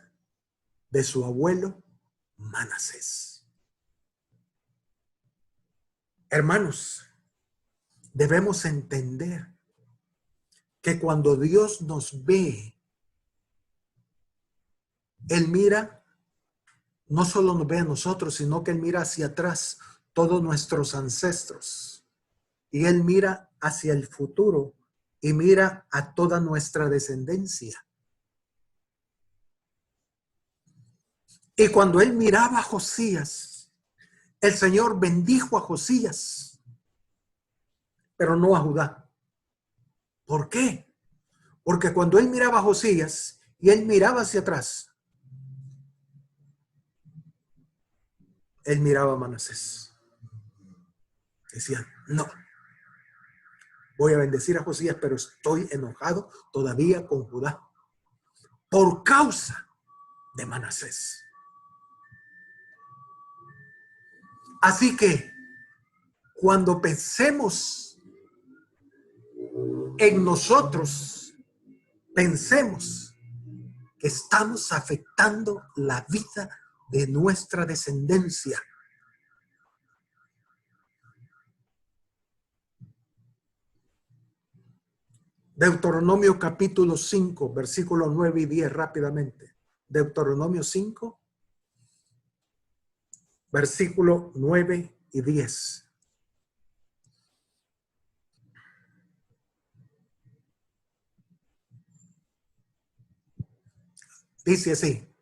S1: de su abuelo Manasés. Hermanos, debemos entender que cuando Dios nos ve, Él mira, no solo nos ve a nosotros, sino que Él mira hacia atrás todos nuestros ancestros. Y Él mira hacia el futuro y mira a toda nuestra descendencia. Y cuando Él miraba a Josías, el Señor bendijo a Josías, pero no a Judá. ¿Por qué? Porque cuando Él miraba a Josías y Él miraba hacia atrás, él miraba a Manasés. Decía, no, voy a bendecir a Josías, pero estoy enojado todavía con Judá por causa de Manasés. Así que cuando pensemos en nosotros, pensemos que estamos afectando la vida de nuestra descendencia. Deuteronomio capítulo 5, versículos 9 y 10 rápidamente. Deuteronomio 5, versículo 9 y 10. Dice así,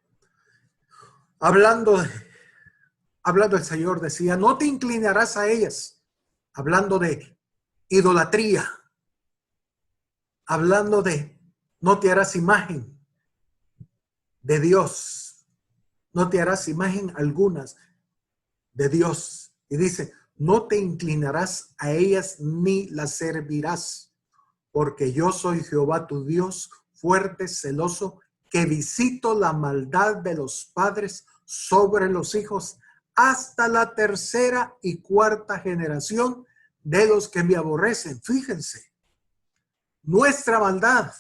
S1: hablando el Señor decía, no te inclinarás a ellas, hablando de idolatría, hablando de no te harás imagen de Dios, no te harás imagen algunas de Dios. Y dice, no te inclinarás a ellas ni las servirás, porque yo soy Jehová tu Dios, fuerte, celoso, que visito la maldad de los padres sobre los hijos hasta la tercera y cuarta generación de los que me aborrecen. Fíjense, nuestra maldad,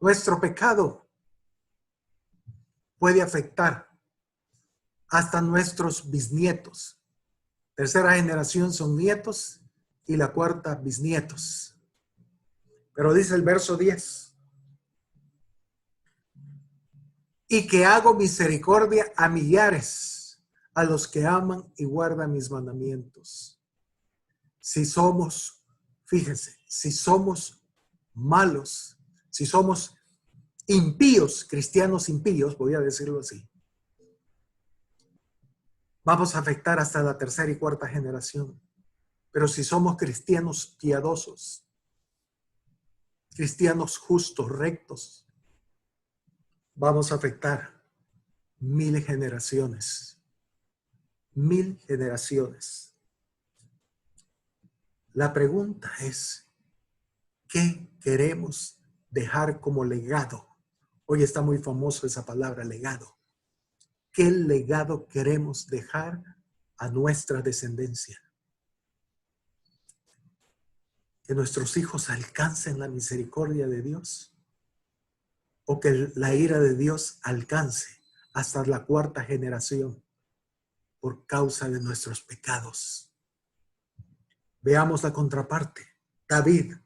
S1: nuestro pecado puede afectar hasta nuestros bisnietos. Tercera generación son nietos y la cuarta bisnietos. Pero dice el verso 10. Y que hago misericordia a millares, a los que aman y guardan mis mandamientos. Si somos, fíjense, si somos malos, si somos impíos, cristianos impíos, voy a decirlo así, vamos a afectar hasta la tercera y cuarta generación. Pero si somos cristianos piadosos, cristianos justos, rectos, vamos a afectar 1000 generaciones. 1000 generaciones. La pregunta es, ¿qué queremos dejar como legado? Hoy está muy famoso esa palabra, legado. ¿Qué legado queremos dejar a nuestra descendencia? Que nuestros hijos alcancen la misericordia de Dios, o que la ira de Dios alcance hasta la cuarta generación por causa de nuestros pecados. Veamos la contraparte. David.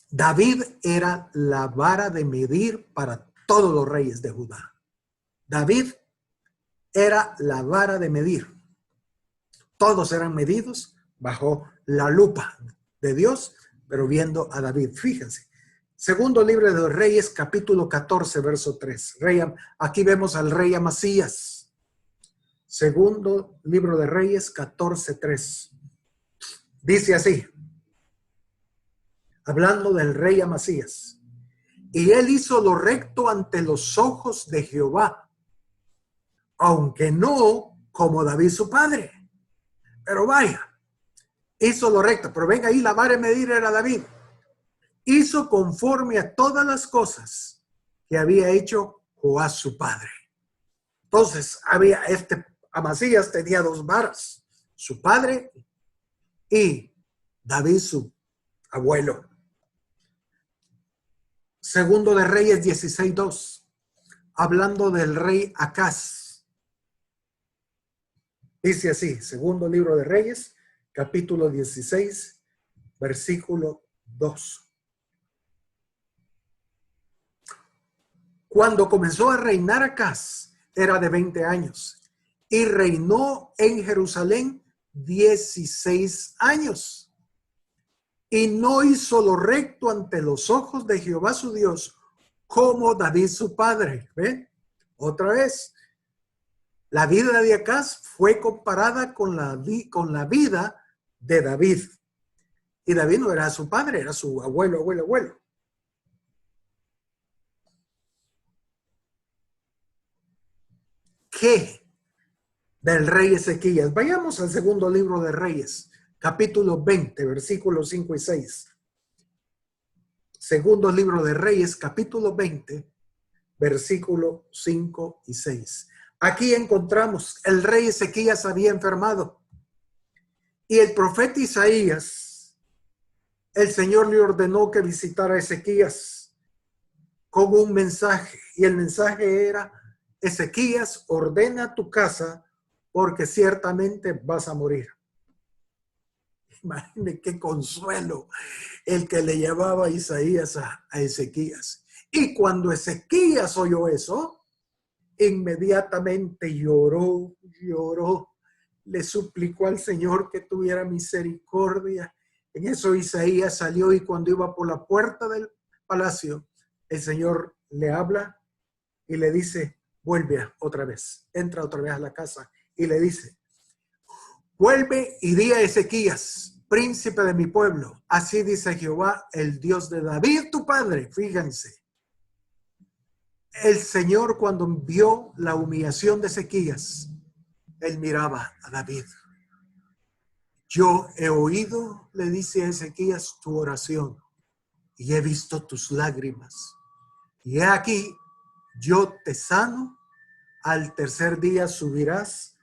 S1: David era la vara de medir para todos los reyes de Judá. David era la vara de medir. Todos eran medidos bajo la lupa de Dios, pero viendo a David. Fíjense. Segundo libro de los Reyes, capítulo 14, verso 3. Aquí vemos al rey Amasías. Segundo libro de Reyes, 14, 3. Dice así, hablando del rey Amasías. Y él hizo lo recto ante los ojos de Jehová, aunque no como David su padre. Pero vaya, hizo lo recto. Pero venga ahí, la vara de medir era David. Hizo conforme a todas las cosas que había hecho Joás su padre. Entonces, Amasías tenía 2 varas, su padre y David su abuelo. Segundo de Reyes 16:2, hablando del rey Acaz. Dice así, segundo libro de Reyes, capítulo 16, versículo 2. Cuando comenzó a reinar Acaz, era de 20 años y reinó en Jerusalén 16 años. Y no hizo lo recto ante los ojos de Jehová su Dios, como David su padre. ¿Ven? Otra vez, la vida de Acaz fue comparada con la vida de David. Y David no era su padre, era su abuelo. ¿Qué? Del rey Ezequías. Vayamos al segundo libro de Reyes, capítulo 20, versículos 5 y 6. Segundo libro de Reyes, capítulo 20, versículo 5 y 6. Aquí encontramos, el rey Ezequías había enfermado y el profeta Isaías, el Señor le ordenó que visitara a Ezequías con un mensaje, y el mensaje era: Ezequías, ordena tu casa porque ciertamente vas a morir. Imagínense qué consuelo el que le llevaba Isaías a Ezequías. Y cuando Ezequías oyó eso, inmediatamente lloró, le suplicó al Señor que tuviera misericordia. En eso Isaías salió, y cuando iba por la puerta del palacio, el Señor le habla y le dice: vuelve otra vez, entra otra vez a la casa, y le dice: vuelve y di a Ezequías, príncipe de mi pueblo, así dice Jehová, el Dios de David tu padre. Fíjense, el Señor, cuando vio la humillación de Ezequías, él miraba a David. Yo he oído, le dice a Ezequías, tu oración, y he visto tus lágrimas. Y he aquí, yo te sano, al tercer día subirás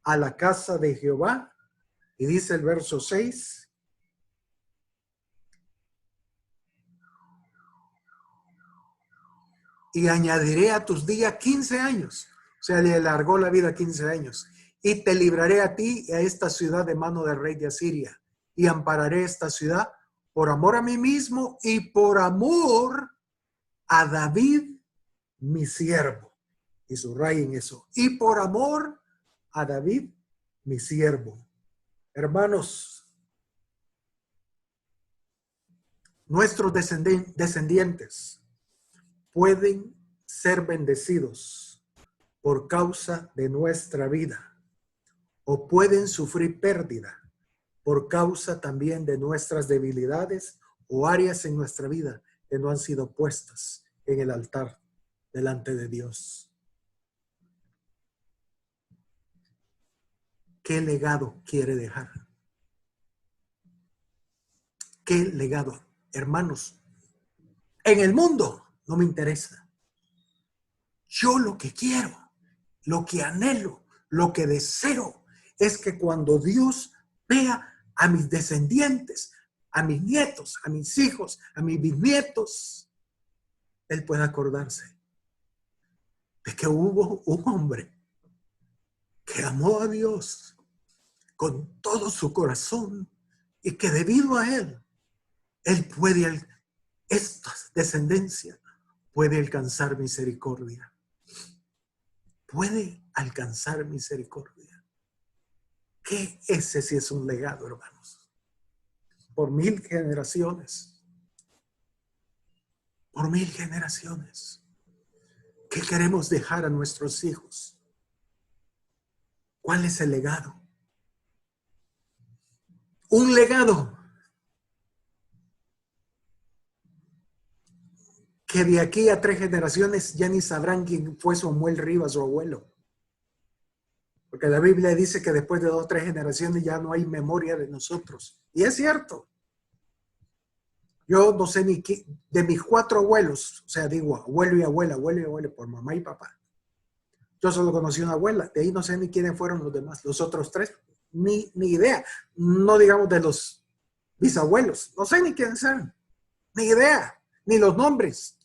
S1: a la casa de Jehová. Y dice el verso 6. Y añadiré a tus días 15 años. O sea, le alargó la vida 15 años. Y te libraré a ti y a esta ciudad de mano del rey de Asiria. Y ampararé esta ciudad por amor a mí mismo y por amor a David, mi siervo. Y subrayen eso. Y por amor a David, mi siervo. Hermanos, nuestros descendientes pueden ser bendecidos por causa de nuestra vida, o pueden sufrir pérdida por causa también de nuestras debilidades o áreas en nuestra vida que no han sido puestas en el altar delante de Dios. ¿Qué legado quiere dejar? ¿Qué legado? Hermanos, en el mundo no me interesa. Yo lo que quiero, lo que anhelo, lo que deseo es que cuando Dios vea a mis descendientes, a mis nietos, a mis hijos, a mis bisnietos, Él pueda acordarse de que hubo un hombre que amó a Dios con todo su corazón y que debido a Él puede, esta descendencia puede alcanzar misericordia. Puede alcanzar misericordia. ¿Qué? Ese sí es un legado, hermanos. Por 1000 generaciones. Por 1000 generaciones. ¿Qué queremos dejar a nuestros hijos? ¿Cuál es el legado? Un legado que de aquí a 3 generaciones ya ni sabrán quién fue Samuel Rivas, su abuelo. Porque la Biblia dice que después de 2 o 3 generaciones ya no hay memoria de nosotros. Y es cierto. Yo no sé ni qué, de mis 4 abuelos, o sea, digo abuelo y abuela, por mamá y papá. Yo solo conocí una abuela, de ahí no sé ni quiénes fueron los demás. Los otros 3, ni idea. No digamos de los bisabuelos, no sé ni quiénes sean. Ni idea, ni los nombres.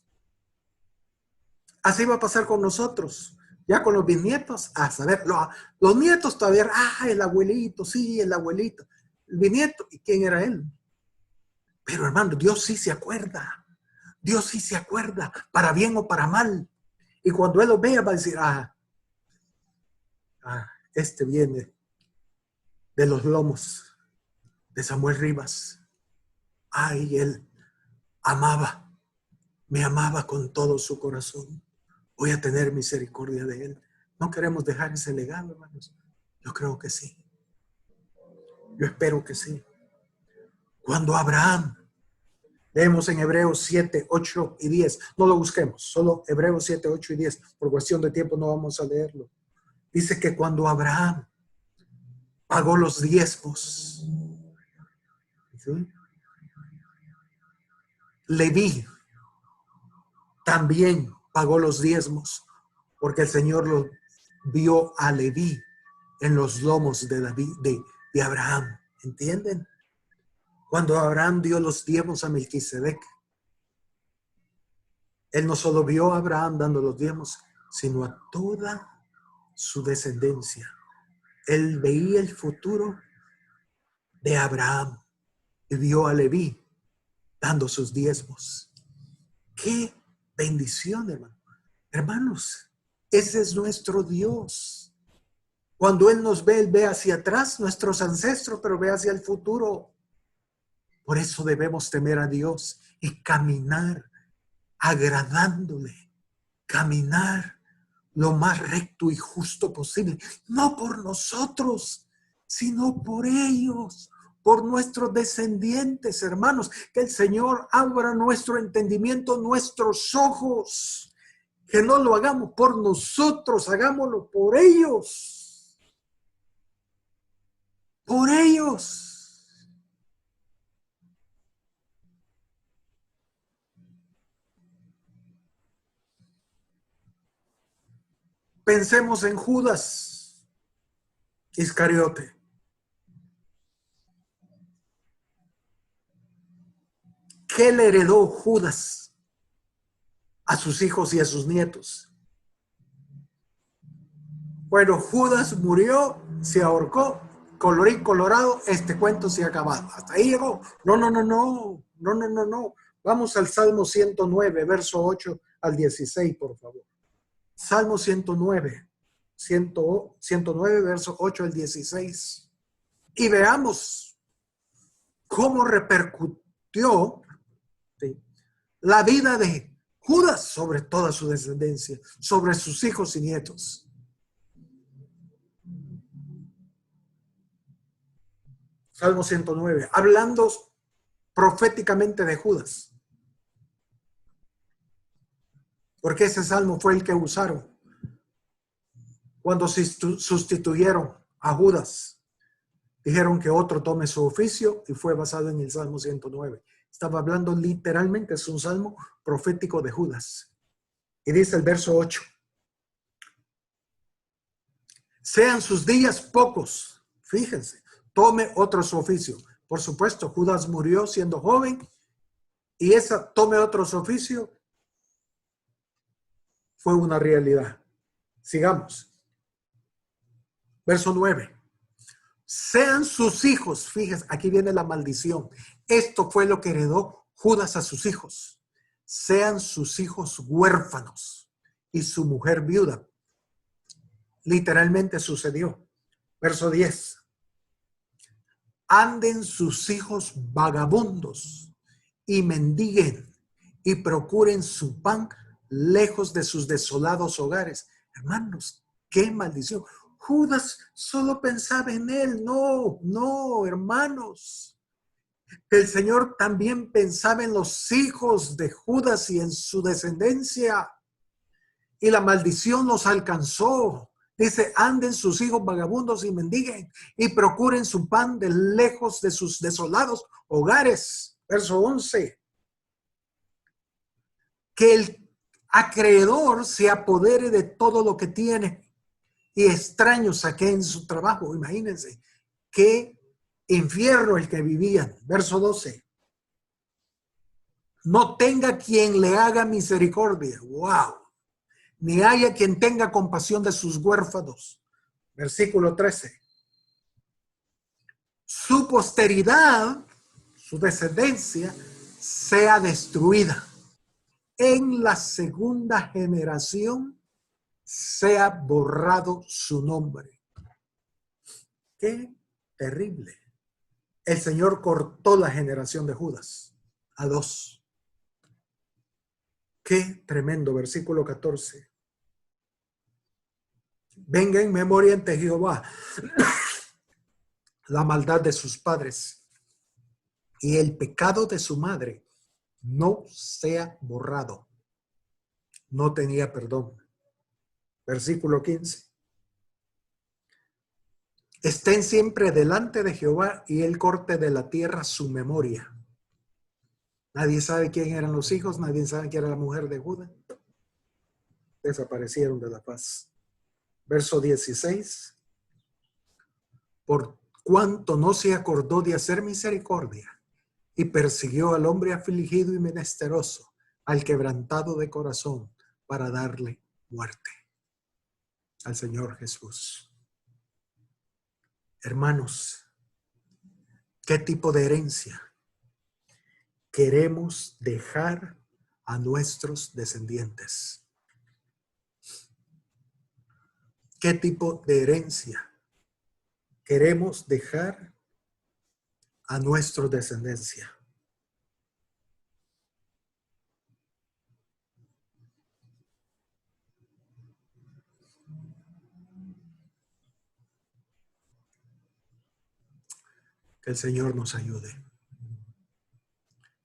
S1: Así va a pasar con nosotros. Ya con los bisnietos, a saber, los nietos todavía, el abuelito, sí, el abuelito. El bisnieto, ¿y quién era él? Pero hermano, Dios sí se acuerda. Dios sí se acuerda, para bien o para mal. Y cuando Él lo vea, va a decir, este viene de los lomos de Samuel Rivas. Ay, él me amaba con todo su corazón. Voy a tener misericordia de él. ¿No queremos dejar ese legado, hermanos? Yo creo que sí. Yo espero que sí. Cuando Abraham Leemos en Hebreos 7, 8 y 10. No lo busquemos, solo Hebreos 7, 8 y 10. Por cuestión de tiempo no vamos a leerlo. Dice que cuando Abraham pagó los diezmos, ¿sí?, Leví también pagó los diezmos, porque el Señor lo vio a Leví en los lomos de de Abraham. ¿Entienden? Cuando Abraham dio los diezmos a Melquisedec, él no solo vio a Abraham dando los diezmos, sino a toda su descendencia. Él veía el futuro de Abraham y vio a Leví dando sus diezmos. ¡Qué bendición, hermano! Hermanos, ese es nuestro Dios. Cuando Él nos ve, Él ve hacia atrás, nuestros ancestros, pero ve hacia el futuro. Por eso debemos temer a Dios y caminar agradándole, caminar lo más recto y justo posible, no por nosotros, sino por ellos, por nuestros descendientes, hermanos. Que el Señor abra nuestro entendimiento, nuestros ojos, que no lo hagamos por nosotros, hagámoslo por ellos, por ellos. Pensemos en Judas Iscariote. ¿Qué le heredó Judas a sus hijos y a sus nietos? Bueno, Judas murió, se ahorcó, colorín colorado, este cuento se ha acabado. Hasta ahí llegó. No. Vamos al Salmo 109, verso 8 al 16, por favor. Salmo 109, 109, verso 8 al 16. Y veamos cómo repercutió, ¿sí?, la vida de Judas sobre toda su descendencia, sobre sus hijos y nietos. Salmo 109, hablando proféticamente de Judas. Porque ese salmo fue el que usaron cuando sustituyeron a Judas. Dijeron que otro tome su oficio y fue basado en el Salmo 109. Estaba hablando literalmente, es un salmo profético de Judas. Y dice el verso 8. Sean sus días pocos, fíjense, tome otro su oficio. Por supuesto, Judas murió siendo joven y esa tome otro su oficio fue una realidad. Sigamos. Verso 9. Sean sus hijos, fíjense, aquí viene la maldición. Esto fue lo que heredó Judas a sus hijos. Sean sus hijos huérfanos y su mujer viuda. Literalmente sucedió. Verso 10. Anden sus hijos vagabundos y mendiguen y procuren su pan lejos de sus desolados hogares. Hermanos, qué maldición. Judas solo pensaba en él. No, hermanos. El Señor también pensaba en los hijos de Judas y en su descendencia. Y la maldición los alcanzó. Dice, anden sus hijos vagabundos y mendiguen y procuren su pan de lejos de sus desolados hogares. Verso 11. Que el acreedor se apodere de todo lo que tiene y extraños saquen su trabajo. Imagínense qué infierno el que vivían. Verso 12. No tenga quien le haga misericordia. Wow. Ni haya quien tenga compasión de sus huérfanos. Versículo 13. Su posteridad, su descendencia, sea destruida. En la segunda generación sea borrado su nombre. Qué terrible. El Señor cortó la generación de Judas a dos. Qué tremendo. Versículo 14. Venga en memoria ante Jehová la maldad de sus padres y el pecado de su madre no sea borrado. No tenía perdón. Versículo 15. Estén siempre delante de Jehová y él corte de la tierra su memoria. Nadie sabe quién eran los hijos, nadie sabe quién era la mujer de Judá. Desaparecieron de la faz. Verso 16. Por cuanto no se acordó de hacer misericordia y persiguió al hombre afligido y menesteroso, al quebrantado de corazón, para darle muerte. Al Señor Jesús. Hermanos, ¿qué tipo de herencia queremos dejar a nuestros descendientes? ¿Qué tipo de herencia queremos dejar a nuestra descendencia? Que el Señor nos ayude.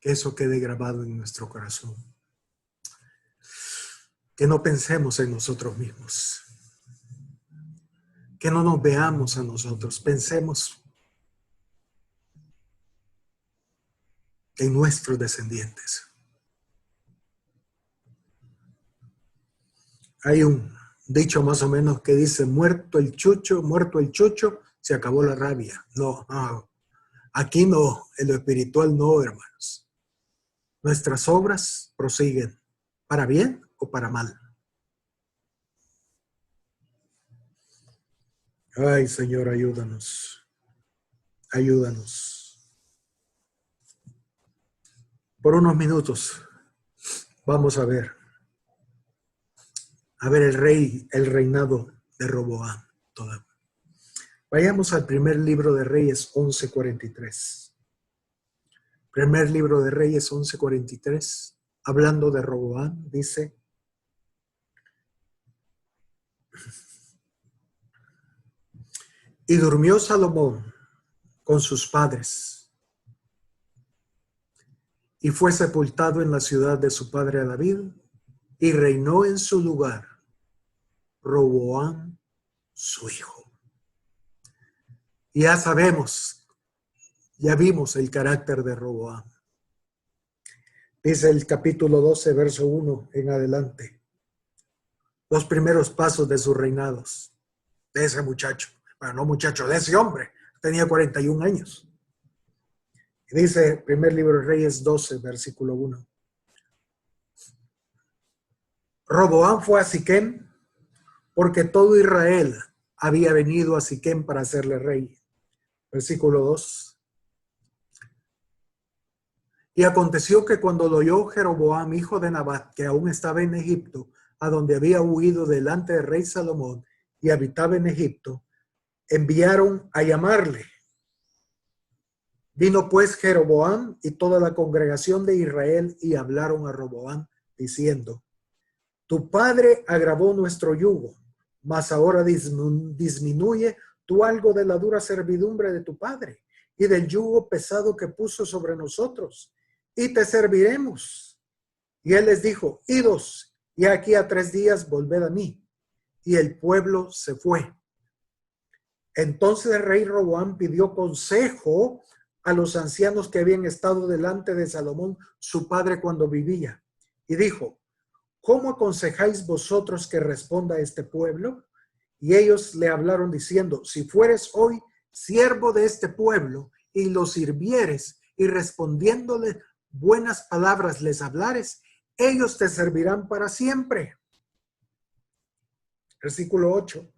S1: Que eso quede grabado en nuestro corazón. Que no pensemos en nosotros mismos. Que no nos veamos a nosotros. Pensemos en nuestros descendientes. Hay un dicho más o menos que dice, muerto el chucho, se acabó la rabia. No, aquí no, en lo espiritual no, hermanos. Nuestras obras prosiguen, para bien o para mal. Ay, Señor, ayúdanos. Ayúdanos. Por unos minutos vamos a ver el reinado de Roboam. Vayamos al primer libro de Reyes 11:43. Primer libro de Reyes 11:43. Hablando de Roboam, dice: y durmió Salomón con sus padres, y fue sepultado en la ciudad de su padre David, y reinó en su lugar Roboam, su hijo. Ya sabemos, ya vimos el carácter de Roboam. Dice el capítulo 12, verso 1 en adelante. Los primeros pasos de sus reinados. De ese muchacho. Bueno, no muchacho, de ese hombre. Tenía 41 años. Y dice, primer libro de Reyes 12, versículo 1. Roboam fue a Siquem porque todo Israel había venido a Siquem para hacerle rey. Versículo 2. Y aconteció que cuando lo oyó Jeroboam, hijo de Nabat, que aún estaba en Egipto, a donde había huido delante del rey Salomón y habitaba en Egipto, enviaron a llamarle. Vino pues Jeroboam y toda la congregación de Israel y hablaron a Roboam, diciendo: tu padre agravó nuestro yugo, mas ahora disminuye tú algo de la dura servidumbre de tu padre y del yugo pesado que puso sobre nosotros, y te serviremos. Y él les dijo: idos, y aquí a 3 días volved a mí. Y el pueblo se fue. Entonces el rey Roboam pidió consejo a los ancianos que habían estado delante de Salomón, su padre, cuando vivía. Y dijo: ¿cómo aconsejáis vosotros que responda a este pueblo? Y ellos le hablaron diciendo: si fueres hoy siervo de este pueblo y los sirvieres y respondiéndole buenas palabras les hablares, ellos te servirán para siempre. Versículo 8.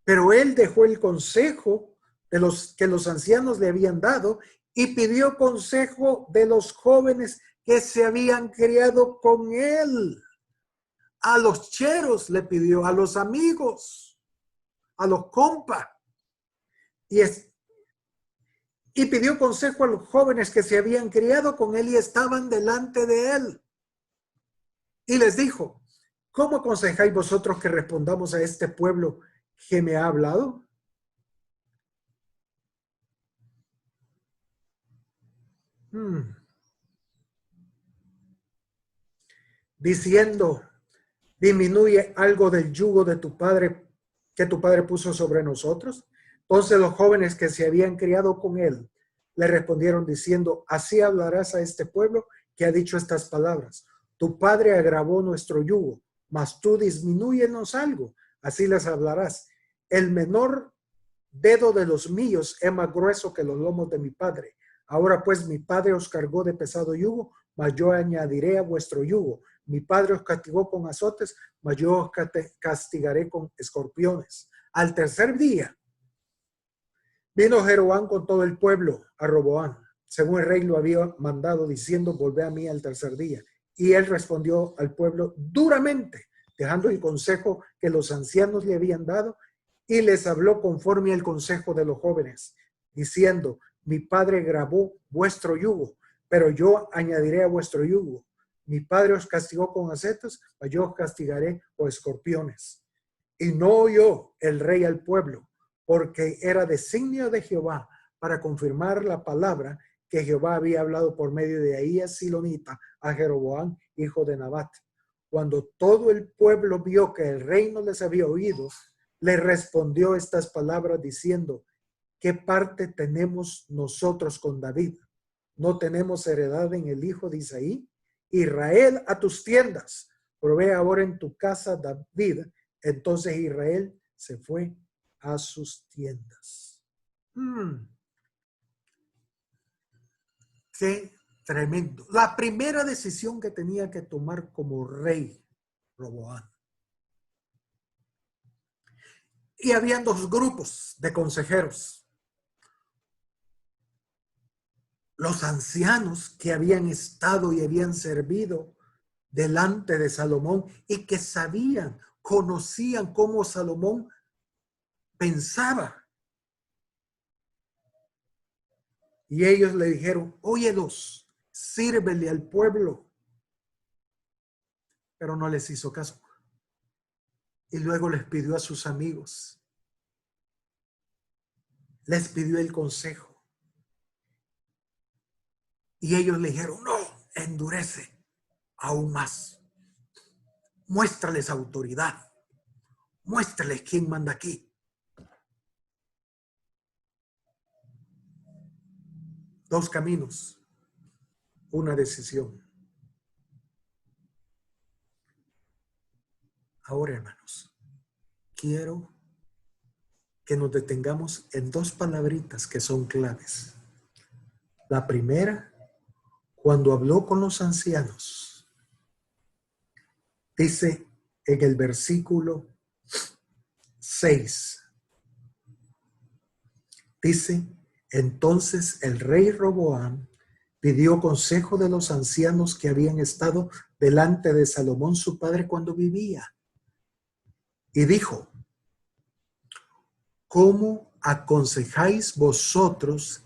S1: Pero él dejó el consejo de los que los ancianos le habían dado y pidió consejo de los jóvenes que se habían criado con él. A los cheros le pidió, a los amigos, a los compas. Y pidió consejo a los jóvenes que se habían criado con él y estaban delante de él. Y les dijo: ¿cómo aconsejáis vosotros que respondamos a este pueblo que me ha hablado? diciendo, disminuye algo del yugo de tu padre que tu padre puso sobre nosotros. Entonces los jóvenes que se habían criado con él le respondieron diciendo, así hablarás a este pueblo que ha dicho estas palabras. Tu padre agravó nuestro yugo, mas tú disminúyenos algo. Así les hablarás. El menor dedo de los míos es más grueso que los lomos de mi padre. Ahora pues mi padre os cargó de pesado yugo, mas yo añadiré a vuestro yugo. Mi padre os castigó con azotes, mas yo os castigaré con escorpiones. Al tercer día vino Jeroboam con todo el pueblo a Roboam, según el rey lo había mandado, diciendo, volvé a mí al tercer día. Y él respondió al pueblo duramente, dejando el consejo que los ancianos le habían dado, y les habló conforme al consejo de los jóvenes, diciendo, mi padre gravó vuestro yugo, pero yo añadiré a vuestro yugo. Mi padre os castigó con acetas, mas yo os castigaré con escorpiones. Y no oyó el rey al pueblo, porque era designio de Jehová para confirmar la palabra que Jehová había hablado por medio de Ahías Silonita a Jeroboam, hijo de Nabat. Cuando todo el pueblo vio que el rey no les había oído, le respondió estas palabras diciendo, ¿qué parte tenemos nosotros con David? ¿No tenemos heredad en el hijo de Isaí? Israel, a tus tiendas, provee ahora en tu casa David. Entonces Israel se fue a sus tiendas. Qué tremendo. La primera decisión que tenía que tomar como rey Roboam. Y habían dos grupos de consejeros. Los ancianos que habían estado y habían servido delante de Salomón y que sabían, conocían cómo Salomón pensaba. Y ellos le dijeron, óyelos, sírvele al pueblo. Pero no les hizo caso. Y luego les pidió a sus amigos. Les pidió el consejo. Y ellos le dijeron, no, endurece aún más. Muéstrales autoridad. Muéstrales quién manda aquí. Dos caminos, una decisión. Ahora, hermanos, quiero que nos detengamos en dos palabritas que son claves. La primera, cuando habló con los ancianos, dice en el versículo 6, dice, entonces el rey Roboam pidió consejo de los ancianos que habían estado delante de Salomón su padre cuando vivía. Y dijo, ¿cómo aconsejáis vosotros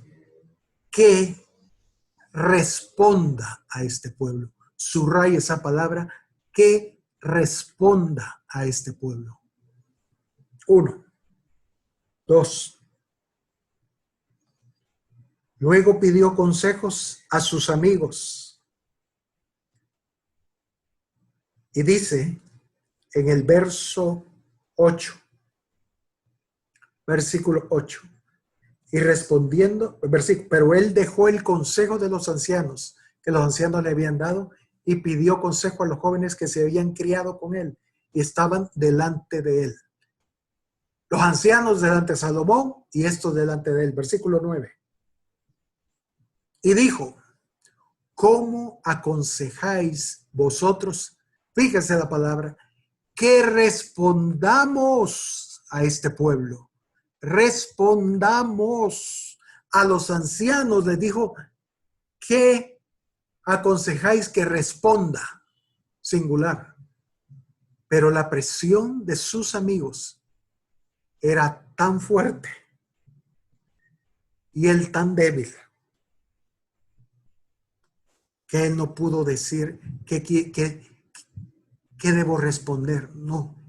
S1: que responda a este pueblo? Subraya esa palabra, que responda a este pueblo. 1. 2. Luego pidió consejos a sus amigos. Y dice en el verso 8, versículo 8, y respondiendo, pero él dejó el consejo de los ancianos, que los ancianos le habían dado, y pidió consejo a los jóvenes que se habían criado con él y estaban delante de él. Los ancianos delante de Salomón y estos delante de él. Versículo 9. Y dijo, ¿cómo aconsejáis vosotros? Fíjense la palabra, que respondamos a este pueblo. Respondamos a los ancianos. Les dijo, ¿qué aconsejáis que responda? Singular. Pero la presión de sus amigos era tan fuerte y él tan débil que él no pudo decir ¿qué debo responder? No,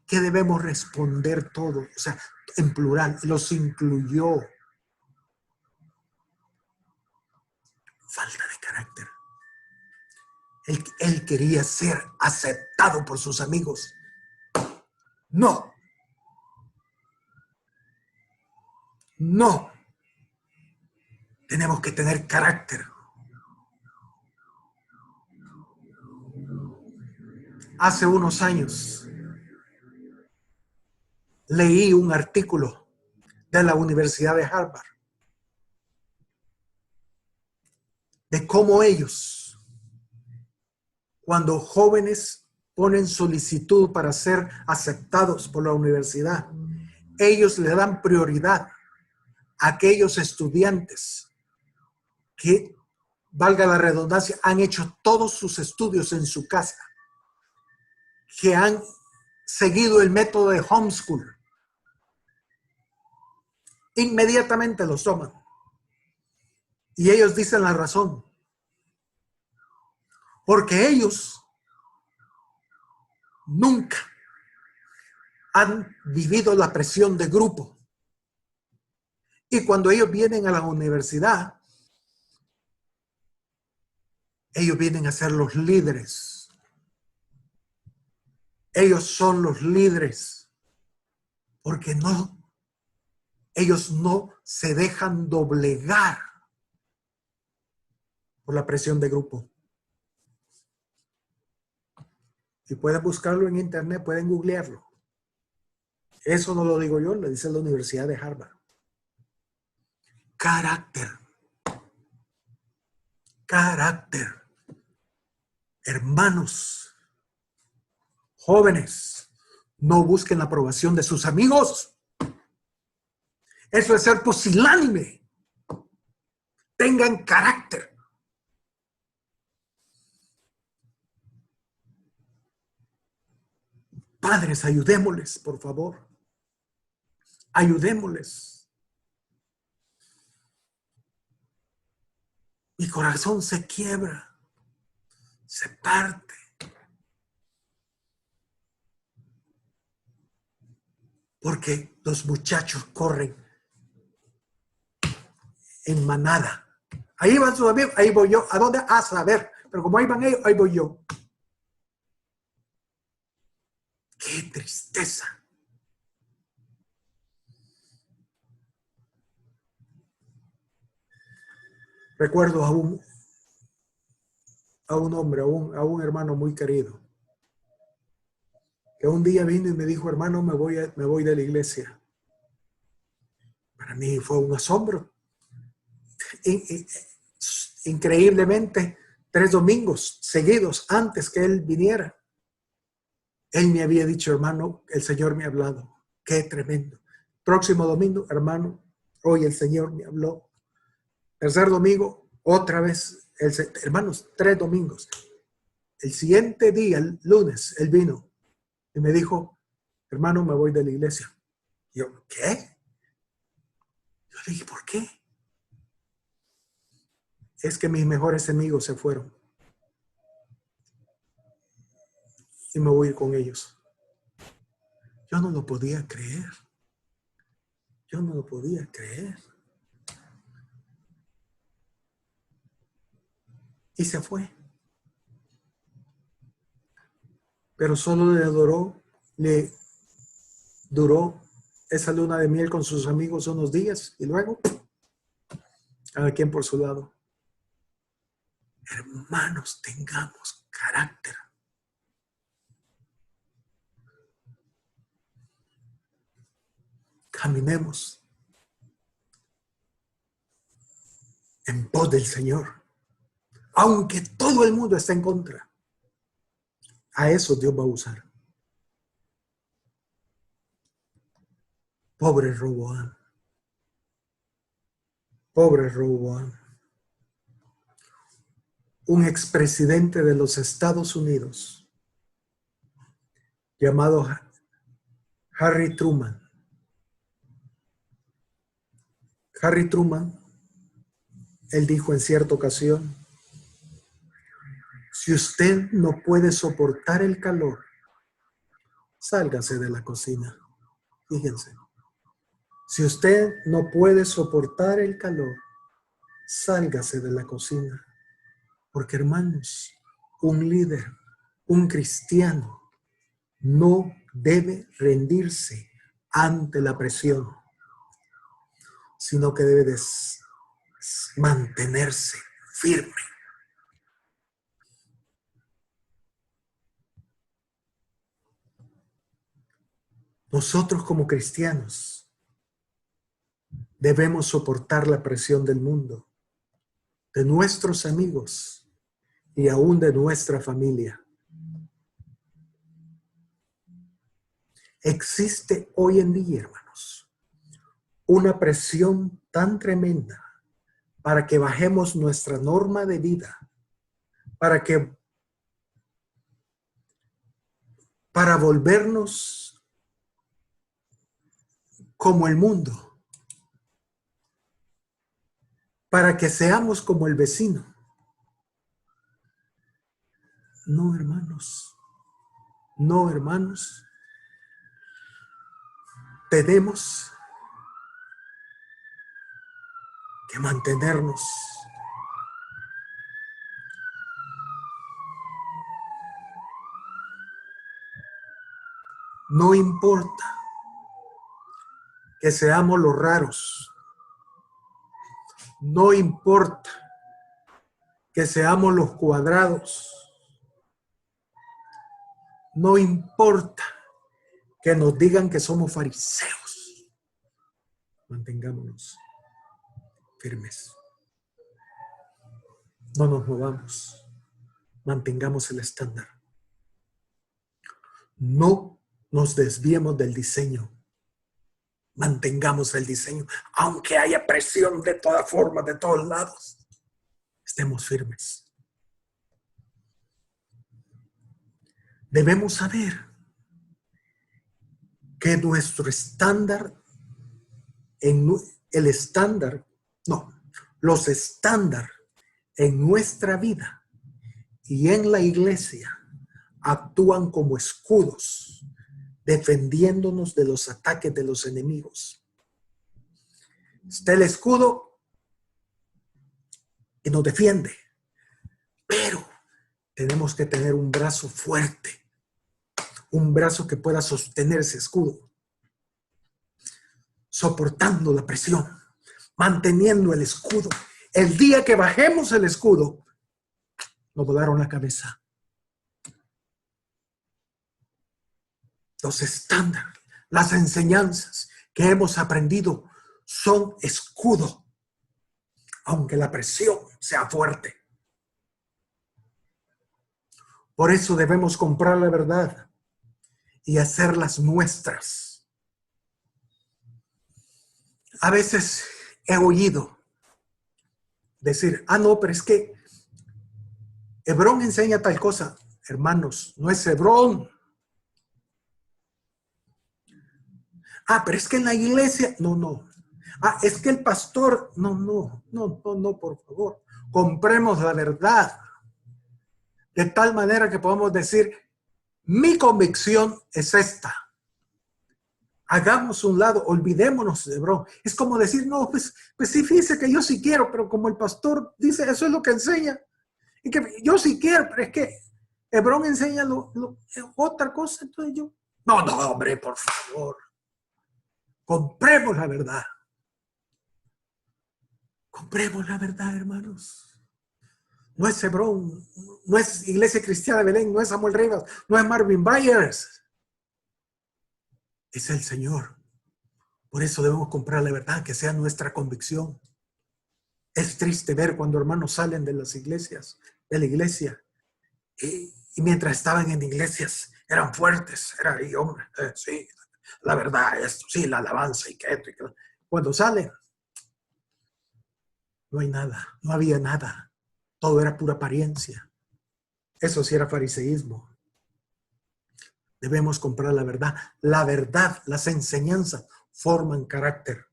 S1: ¿qué debemos responder todo? O sea, en plural, los incluyó. Falta de carácter. Él quería ser aceptado por sus amigos. No. No. Tenemos que tener carácter. Hace unos años leí un artículo de la Universidad de Harvard de cómo ellos, cuando jóvenes ponen solicitud para ser aceptados por la universidad, ellos le dan prioridad a aquellos estudiantes que, valga la redundancia, han hecho todos sus estudios en su casa, que han seguido el método de homeschool. Inmediatamente los toman. Y ellos dicen la razón. Porque ellos nunca han vivido la presión de grupo. Y cuando ellos vienen a la universidad, ellos vienen a ser los líderes. Ellos son los líderes. Porque ellos no se dejan doblegar por la presión de grupo. Y pueden buscarlo en internet, pueden googlearlo. Eso no lo digo yo, lo dice la Universidad de Harvard. Carácter. Carácter. Hermanos, jóvenes, no busquen la aprobación de sus amigos. Eso es ser pusilánime. Tengan carácter. Padres, ayudémosles, por favor. Ayudémosles. Mi corazón se quiebra, se parte. Porque los muchachos corren en manada. Ahí van sus amigos, ahí voy yo. ¿A dónde? A saber. Pero como ahí van ellos, ahí voy yo. ¡Qué tristeza! Recuerdo a un hombre, a un hermano muy querido, que un día vino y me dijo, hermano, me voy de la iglesia. Para mí fue un asombro. Increíblemente, 3 domingos seguidos antes que él viniera, él me había dicho, hermano, el Señor me ha hablado. Qué tremendo. Próximo domingo, hermano, hoy el Señor me habló. Tercer domingo, otra vez, hermanos, 3 domingos. El siguiente día, el lunes, él vino y me dijo, hermano, me voy de la iglesia. Y yo, ¿qué? Yo le dije, ¿por qué? Es que mis mejores amigos se fueron. Y me voy a ir con ellos. Yo no lo podía creer. Yo no lo podía creer. Y se fue. Pero solo le duró esa luna de miel con sus amigos unos días y luego cada quien por su lado. Hermanos, tengamos carácter. Caminemos en pos del Señor. Aunque todo el mundo esté en contra, a eso Dios va a usar. Pobre Roboam. Pobre Roboam. Un expresidente de los Estados Unidos llamado Harry Truman. Harry Truman, él dijo en cierta ocasión, si usted no puede soportar el calor, sálgase de la cocina. Fíjense, si usted no puede soportar el calor, sálgase de la cocina. Porque hermanos, un líder, un cristiano, no debe rendirse ante la presión, sino que debe mantenerse firme. Nosotros como cristianos debemos soportar la presión del mundo, de nuestros amigos y aún de nuestra familia. Existe hoy en día, hermanos, una presión tan tremenda para que bajemos nuestra norma de vida, para volvernos como el mundo, para que seamos como el vecino. No, hermanos. No, hermanos. Tenemos que mantenernos no importa que seamos los raros, no importa que seamos los cuadrados, no importa que nos digan que somos fariseos, mantengámonos firmes, no nos movamos, mantengamos el estándar, no nos desviemos del diseño, mantengamos el diseño, aunque haya presión de todas formas, de todos lados, estemos firmes. Debemos saber que nuestro estándar, los estándares en nuestra vida y en la iglesia actúan como escudos, defendiéndonos de los ataques de los enemigos. Está el escudo que nos defiende, pero tenemos que tener un brazo fuerte, un brazo que pueda sostener ese escudo, soportando la presión, manteniendo el escudo. El día que bajemos el escudo, nos volaron la cabeza. Los estándares, las enseñanzas que hemos aprendido son escudo, aunque la presión sea fuerte. Por eso debemos comprar la verdad y hacerlas nuestras. A veces he oído decir, no, pero es que Hebrón enseña tal cosa. Hermanos, no es Hebrón. Pero es que en la iglesia, no. Es que el pastor, no, por favor. Compremos la verdad. De tal manera que podamos decir, mi convicción es esta. Hagamos un lado, olvidémonos de Hebrón. Es como decir, no, pues sí, fíjese que yo sí quiero, pero como el pastor dice, eso es lo que enseña. Y que yo sí quiero, pero es que Hebrón enseña otra cosa, entonces yo... No, hombre, por favor. Compremos la verdad. Compremos la verdad, hermanos. No es Hebrón, no es Iglesia Cristiana de Belén, no es Samuel Rivas, no es Marvin Byers. Es el Señor. Por eso debemos comprar la verdad, que sea nuestra convicción. Es triste ver cuando hermanos salen de las iglesias, de la iglesia, y mientras estaban en iglesias eran fuertes, era ahí, hombre, sí, la verdad, esto, sí, la alabanza y que esto y que... Cuando salen, no hay nada, no había nada, todo era pura apariencia. Eso sí era fariseísmo. Debemos comprar la verdad, las enseñanzas forman carácter.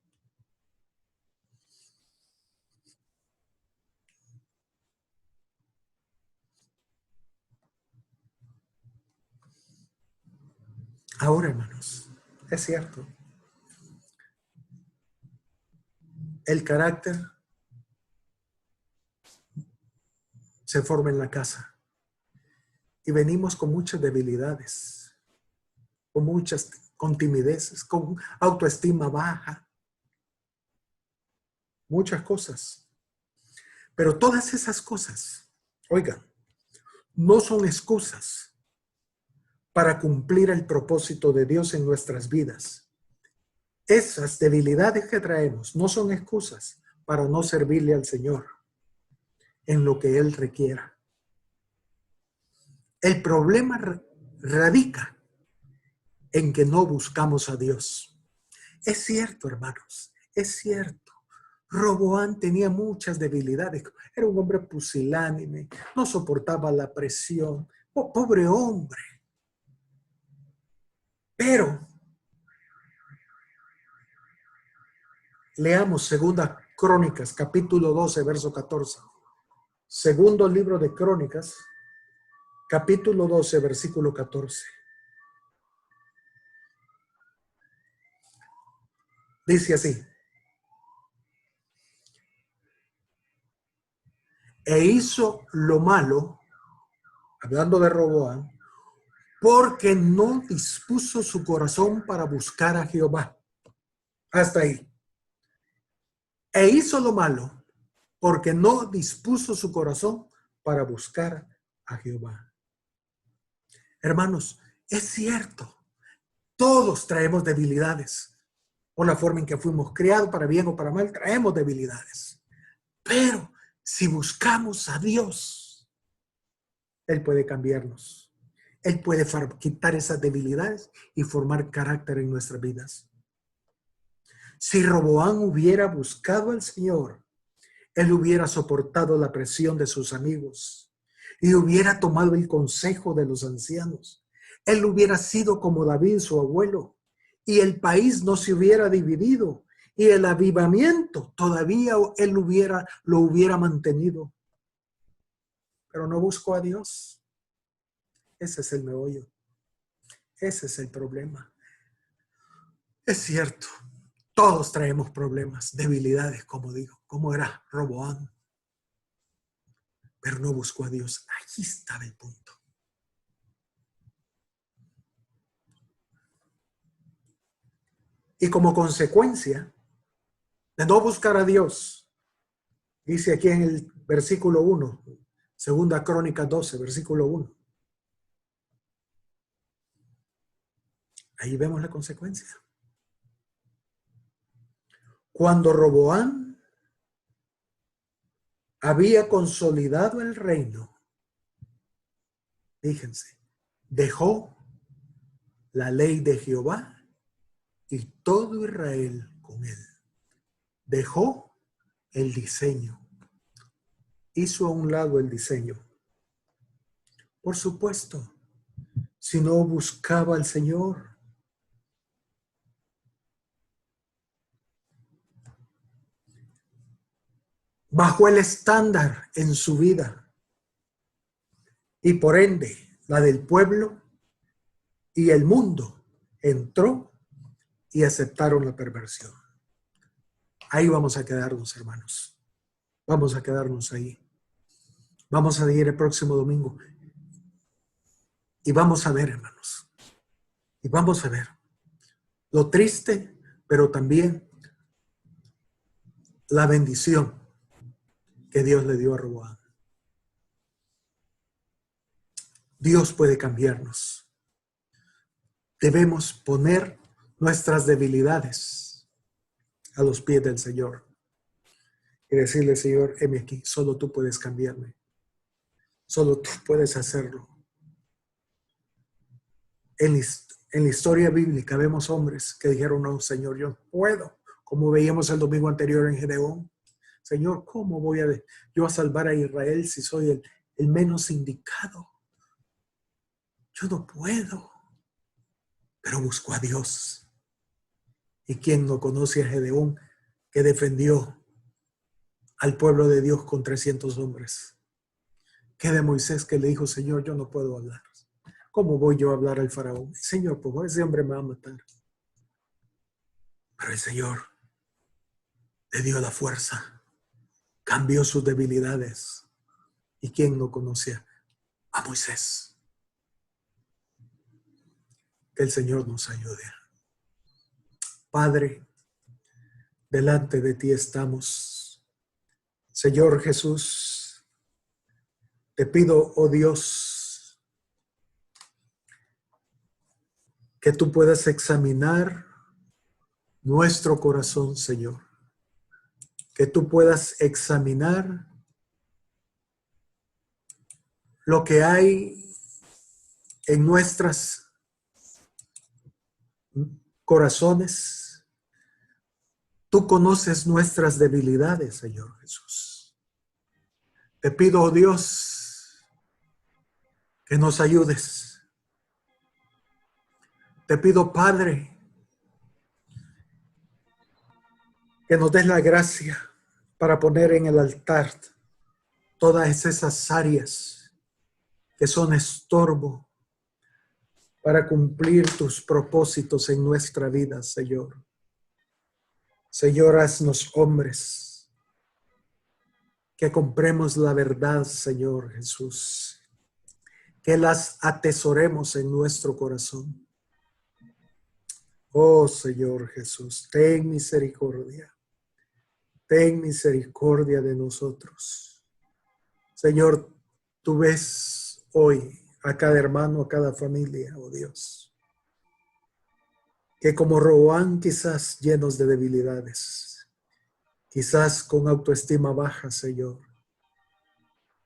S1: Ahora, hermanos, es cierto. El carácter se forma en la casa. Y venimos con muchas debilidades, con timideces, con autoestima baja, muchas cosas. Pero todas esas cosas, oigan, no son excusas para cumplir el propósito de Dios en nuestras vidas. Esas debilidades que traemos no son excusas para no servirle al Señor en lo que Él requiera. El problema radica en que no buscamos a Dios. Es cierto, hermanos, es cierto. Roboán tenía muchas debilidades. Era un hombre pusilánime, no soportaba la presión. Oh, pobre hombre. Pero leamos Segunda Crónicas, capítulo 12, verso 14. Segundo libro de Crónicas, capítulo 12, versículo 14. Dice así: e hizo lo malo, hablando de Roboán, porque no dispuso su corazón para buscar a Jehová. Hasta ahí. E hizo lo malo, porque no dispuso su corazón para buscar a Jehová. Hermanos, es cierto, todos traemos debilidades. Por la forma en que fuimos criados, para bien o para mal, traemos debilidades. Pero si buscamos a Dios, Él puede cambiarnos. Él puede quitar esas debilidades y formar carácter en nuestras vidas. Si Roboán hubiera buscado al Señor, él hubiera soportado la presión de sus amigos y hubiera tomado el consejo de los ancianos. Él hubiera sido como David, su abuelo, y el país no se hubiera dividido y el avivamiento todavía él lo hubiera mantenido. Pero no buscó a Dios. Ese es el meollo. Ese es el problema. Es cierto, todos traemos problemas, debilidades, como digo, como era Roboán. Pero no buscó a Dios. Ahí estaba el punto. Y como consecuencia de no buscar a Dios, dice aquí en el versículo 1, Segunda Crónica 12, versículo 1. Ahí vemos la consecuencia. Cuando Roboán había consolidado el reino, fíjense, dejó la ley de Jehová y todo Israel con él. Dejó el diseño. Hizo a un lado el diseño. Por supuesto, si no buscaba al Señor, bajó el estándar en su vida y por ende la del pueblo y el mundo entró y aceptaron la perversión. Ahí vamos a quedarnos, hermanos. Vamos a quedarnos ahí. Vamos a ir el próximo domingo y vamos a ver, hermanos. Y vamos a ver lo triste, pero también la bendición que Dios le dio a Roboán. Dios puede cambiarnos. Debemos poner nuestras debilidades a los pies del Señor y decirle: Señor, heme aquí, solo tú puedes cambiarme. Solo tú puedes hacerlo. En la historia bíblica vemos hombres que dijeron: no, Señor, yo no puedo. Como veíamos el domingo anterior en Gedeón. Señor, ¿cómo voy yo a salvar a Israel si soy el menos indicado? Yo no puedo. Pero buscó a Dios. ¿Y quién no conoce a Gedeón, que defendió al pueblo de Dios con 300 hombres? ¿Qué de Moisés, que le dijo: Señor, yo no puedo hablar? ¿Cómo voy yo a hablar al faraón? Señor, por favor, ese hombre me va a matar. Pero el Señor le dio la fuerza, cambió sus debilidades. ¿Y quién no conoce a Moisés? Que el Señor nos ayude. Padre, delante de ti estamos. Señor Jesús, te pido, oh Dios, que tú puedas examinar nuestro corazón, Señor. Que tú puedas examinar lo que hay en nuestros corazones. Tú conoces nuestras debilidades, Señor Jesús. Te pido, oh Dios, que nos ayudes. Te pido, Padre, que nos des la gracia para poner en el altar todas esas áreas que son estorbo para cumplir tus propósitos en nuestra vida, Señor. Señor, haznos hombres que compremos la verdad, Señor Jesús, que las atesoremos en nuestro corazón. Oh, Señor Jesús, ten misericordia. Ten misericordia de nosotros. Señor, tú ves hoy a cada hermano, a cada familia, oh Dios, que como Roboán, quizás llenos de debilidades, quizás con autoestima baja, Señor,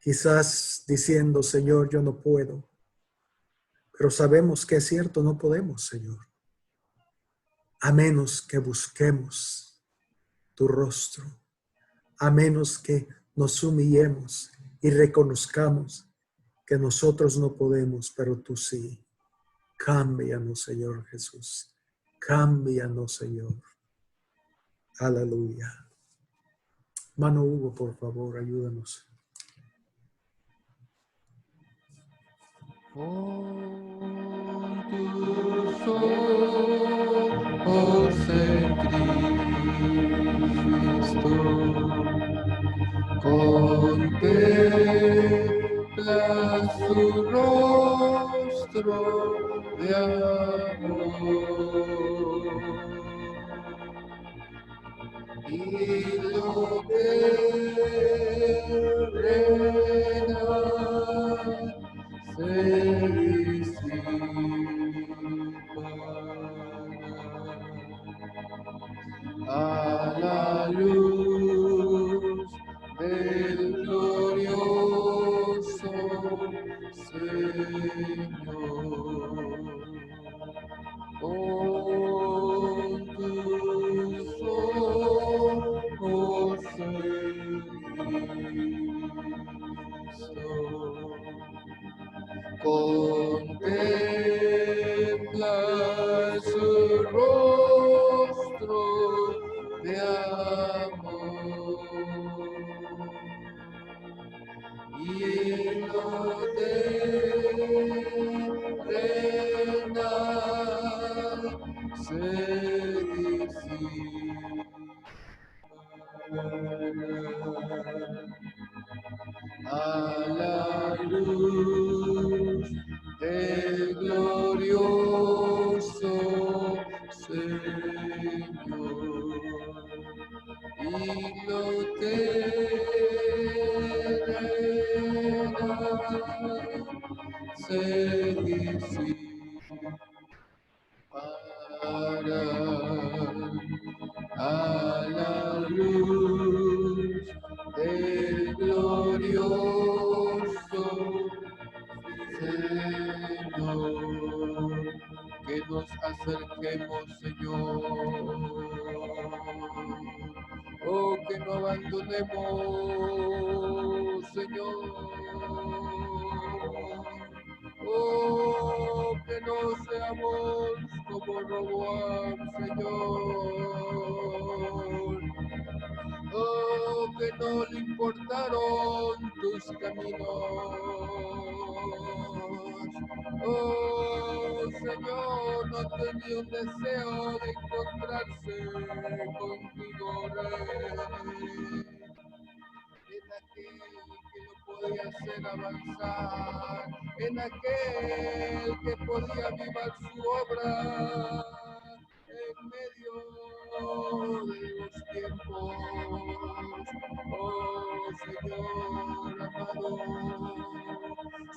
S1: quizás diciendo, Señor, yo no puedo, pero sabemos que es cierto, no podemos, Señor, a menos que busquemos tu rostro, a menos que nos humillemos y reconozcamos que nosotros no podemos, pero tú sí. Cámbianos, Señor Jesús. Cámbianos, Señor. Aleluya. Mano Hugo, por favor, ayúdanos.
S2: Con tus ojos en Cristo, contempla su rostro de amor y lo terrena se disipará a la luz del glorioso Señor. Con tus ojos en Cristo, contempla su rostro de amor y lo terrena se disipará a la luz del glorioso Señor y lo terrena se disipará a la luz del glorioso Señor. Que nos acerquemos, Señor. Oh, que no abandonemos, Señor. Oh, que no seamos como Roboam, Señor. Oh, que no le importaron tus caminos. Oh, Señor, no tenía un deseo de encontrarse contigo, Rey. Es aquel que no podía hacer avanzar en aquel que podía avivar su obra en medio de los tiempos. Oh Señor amado,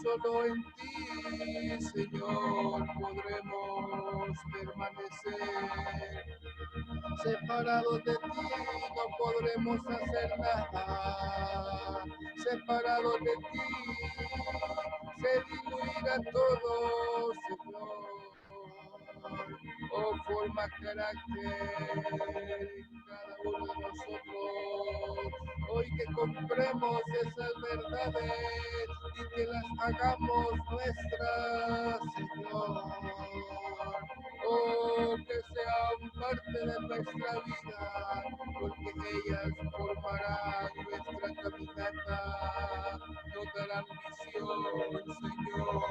S2: solo en ti, Señor, podremos permanecer. Separados de ti no podremos hacer nada. Separados de ti se diluirá todo, Señor. Oh, forma carácter en cada uno de nosotros. Hoy que compremos esas verdades y que las hagamos nuestras, Señor. Oh, que sean parte de nuestra vida, porque ellas formarán nuestra caminata, nos darán visión, Señor.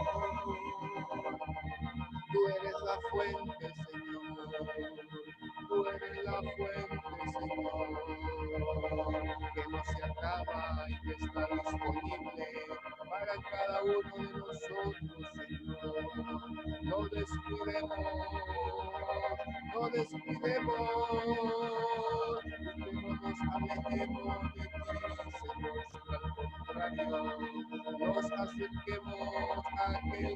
S2: Tú eres la fuente, Señor. Tú eres la fuente, Señor, que no se acaba y que está disponible para cada uno de nosotros, Señor. No descuidemos, no descuidemos, y que no nos alejemos de ti, Señor, sino al contrario, nos acerquemos a aquel